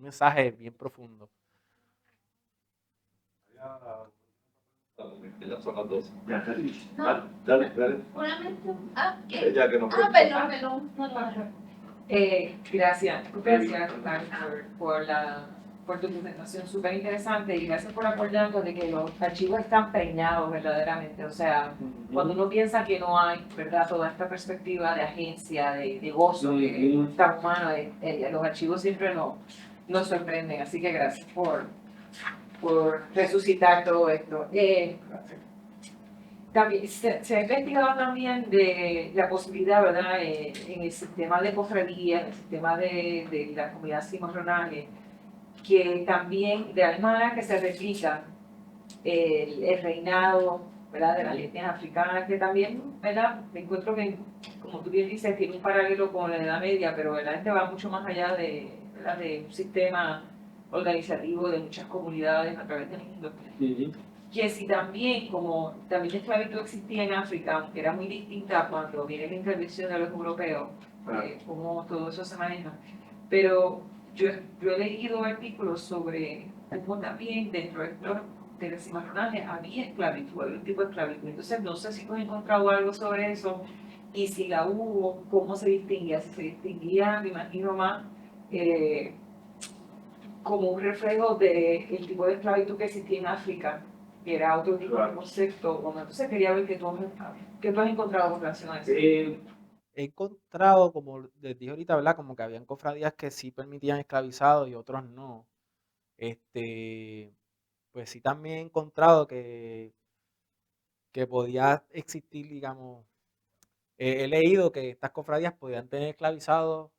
mensaje bien profundo. Ya son las 12. No. Dale. Una mención. ¿Qué? Ya que nos Perdón. Gracias, por tu presentación súper interesante y gracias por acordarnos de que los archivos están preñados verdaderamente. O sea, cuando uno piensa que no hay, ¿verdad?, toda esta perspectiva de agencia, de gozo, de tan humano, los archivos siempre nos sorprenden. Así que gracias por resucitar todo esto. También, se ha investigado también de la posibilidad, ¿verdad?, en el sistema de cofradía, en el sistema de la comunidad cimarronales, que también, de la misma manera que se replica el reinado, ¿verdad?, de las etnias africanas, que también, ¿verdad?, me encuentro que, como tú bien dices, tiene un paralelo con la Edad Media, pero ¿verdad?, va mucho más allá ¿verdad?, de un sistema organizativo de muchas comunidades a través del mundo. Que si también, como también la esclavitud existía en África, aunque era muy distinta cuando viene la intervención de los europeos, cómo todo eso se maneja. Pero yo he leído artículos sobre cómo también dentro de los cimarronajes había esclavitud, había un tipo de esclavitud. Entonces, no sé si tú has encontrado algo sobre eso y si la hubo, cómo se distinguía. Si se distinguía, me imagino más como un reflejo del tipo de esclavitud que existía en África, que era otro tipo de concepto. Bueno, entonces quería ver qué tú has encontrado con relación a eso. He encontrado, como les dije ahorita, ¿verdad? Como que habían cofradías que sí permitían esclavizados y otros no. Pues sí también he encontrado que podía existir, digamos, he leído que estas cofradías podían tener esclavizados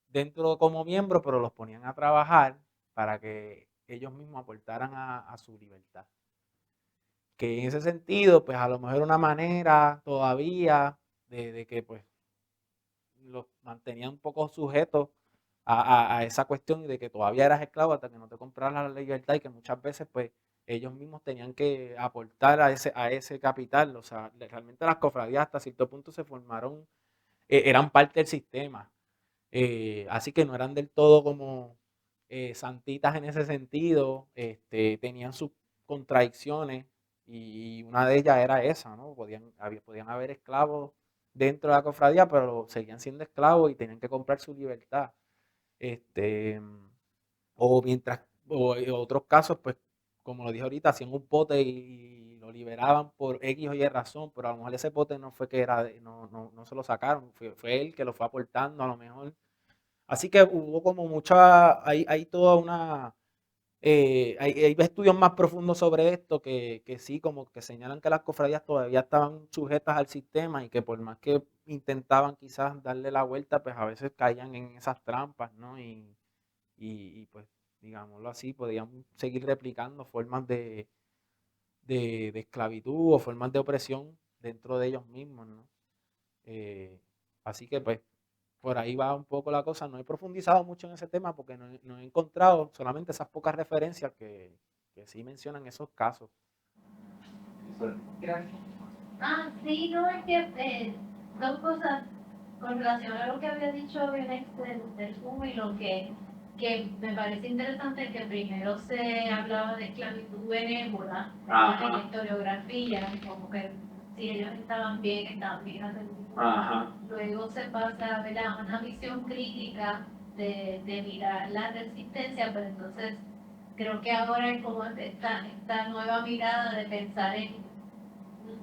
dentro como miembros, pero los ponían a trabajar para que ellos mismos aportaran a su libertad. Que en ese sentido, pues a lo mejor una manera todavía de que pues los mantenían un poco sujetos a esa cuestión y de que todavía eras esclavo hasta que no te compraras la libertad y que muchas veces pues ellos mismos tenían que aportar a ese capital. O sea, realmente las cofradías hasta cierto punto se formaron, eran parte del sistema. Así que no eran del todo como santitas en ese sentido, tenían sus contradicciones y una de ellas era esa, ¿no? Podían haber esclavos dentro de la cofradía, pero seguían siendo esclavos y tenían que comprar su libertad. O o en otros casos, pues, como lo dije ahorita, hacían un pote y lo liberaban por X o Y razón, pero a lo mejor ese pote no fue que era, no se lo sacaron, fue él que lo fue aportando a lo mejor. Así que hubo como hay toda una, hay estudios más profundos sobre esto que sí, como que señalan que las cofradías todavía estaban sujetas al sistema y que por más que intentaban quizás darle la vuelta, pues a veces caían en esas trampas, ¿no? Y pues, digámoslo así, podían seguir replicando formas de esclavitud o formas de opresión dentro de ellos mismos, ¿no? Así que pues por ahí va un poco la cosa. No he profundizado mucho en ese tema porque no he encontrado solamente esas pocas referencias que sí mencionan esos casos. Gracias. Sí, no, es que dos cosas con relación a lo que había dicho Belén del júbilo, que me parece interesante que primero se hablaba de esclavitud benévola Ajá. en la historiografía, como que si ellos estaban bien haciendo. Ajá. Luego se pasa, ¿verdad?, a una visión crítica de mirar la resistencia, pero entonces creo que ahora hay como esta nueva mirada de pensar en,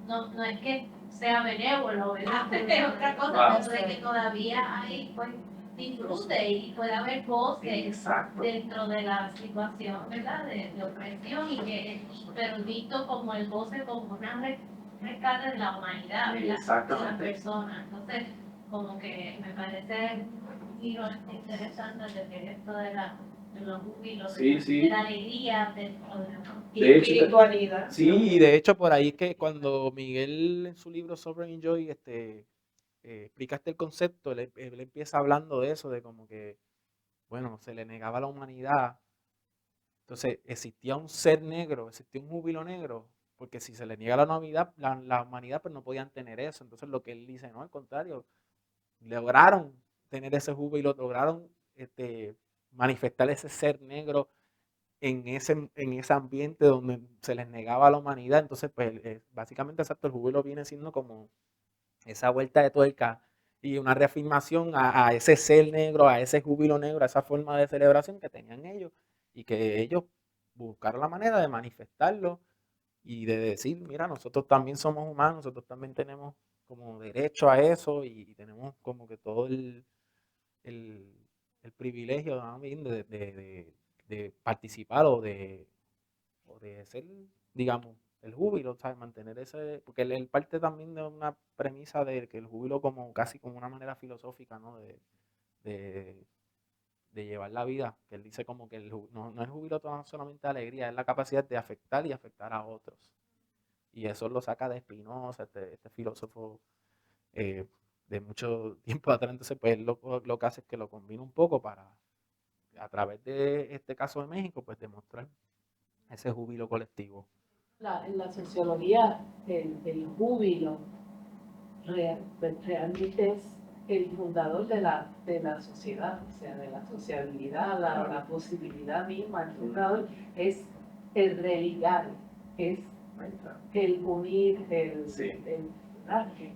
no es que sea benévolo, ¿verdad? Es otra cosa, Claro. pero de que todavía hay pues disfrute y puede haber goce Exacto. dentro de la situación, ¿verdad?, de opresión, pero visto como el goce como una rescate de la humanidad, ¿verdad?, de las Exactamente. personas. Entonces, como que me parece un giro interesante de ver esto de los júbilos, Sí, sí. de la alegría dentro de Y De hecho, espiritualidad. Sí, y de hecho por ahí que cuando Miguel en su libro Sovereign Joy explica el concepto, él empieza hablando de eso, de como que, bueno, se le negaba a la humanidad. Entonces existía un ser negro, existía un júbilo negro, porque si se le niega la humanidad, pues no podían tener eso. Entonces lo que él dice, no, al contrario, lograron tener ese júbilo, lograron manifestar ese ser negro en ese ambiente donde se les negaba a la humanidad. Entonces, pues básicamente, exacto, el júbilo viene siendo como esa vuelta de tuerca y una reafirmación a ese ser negro, a ese júbilo negro, a esa forma de celebración que tenían ellos y que ellos buscaron la manera de manifestarlo y de decir, mira, nosotros también somos humanos, nosotros también tenemos como derecho a eso y tenemos como que todo el, el privilegio también de participar o de ser, digamos, el júbilo, ¿sabes? Mantener ese, porque él parte también de una premisa de que el júbilo como casi como una manera filosófica, ¿no? De, de llevar la vida, que él dice como que no es júbilo solamente alegría, es la capacidad de afectar y afectar a otros. Y eso lo saca de Spinoza, este filósofo de mucho tiempo atrás. Entonces, pues él lo que hace es que lo combina un poco para, a través de este caso de México, pues demostrar ese júbilo colectivo. En la sociología, el júbilo realmente es el fundador de la sociedad, o sea, de la sociabilidad, la posibilidad misma. El fundador es el religar, es el unir,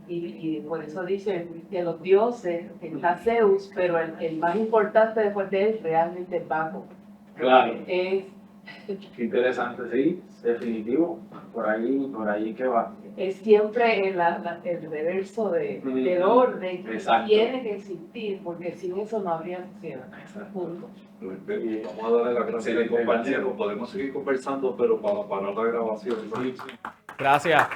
y por eso dicen que los dioses, está Zeus, pero el más importante después de él realmente es Baco. Claro. Es Qué interesante, sí, definitivo. Por ahí que va. Es siempre el reverso del orden que Exacto. tiene que existir, porque sin eso no habría sociedad. Punto. Vamos a darle las gracias al compañero. Podemos seguir conversando, pero para parar la grabación. Gracias.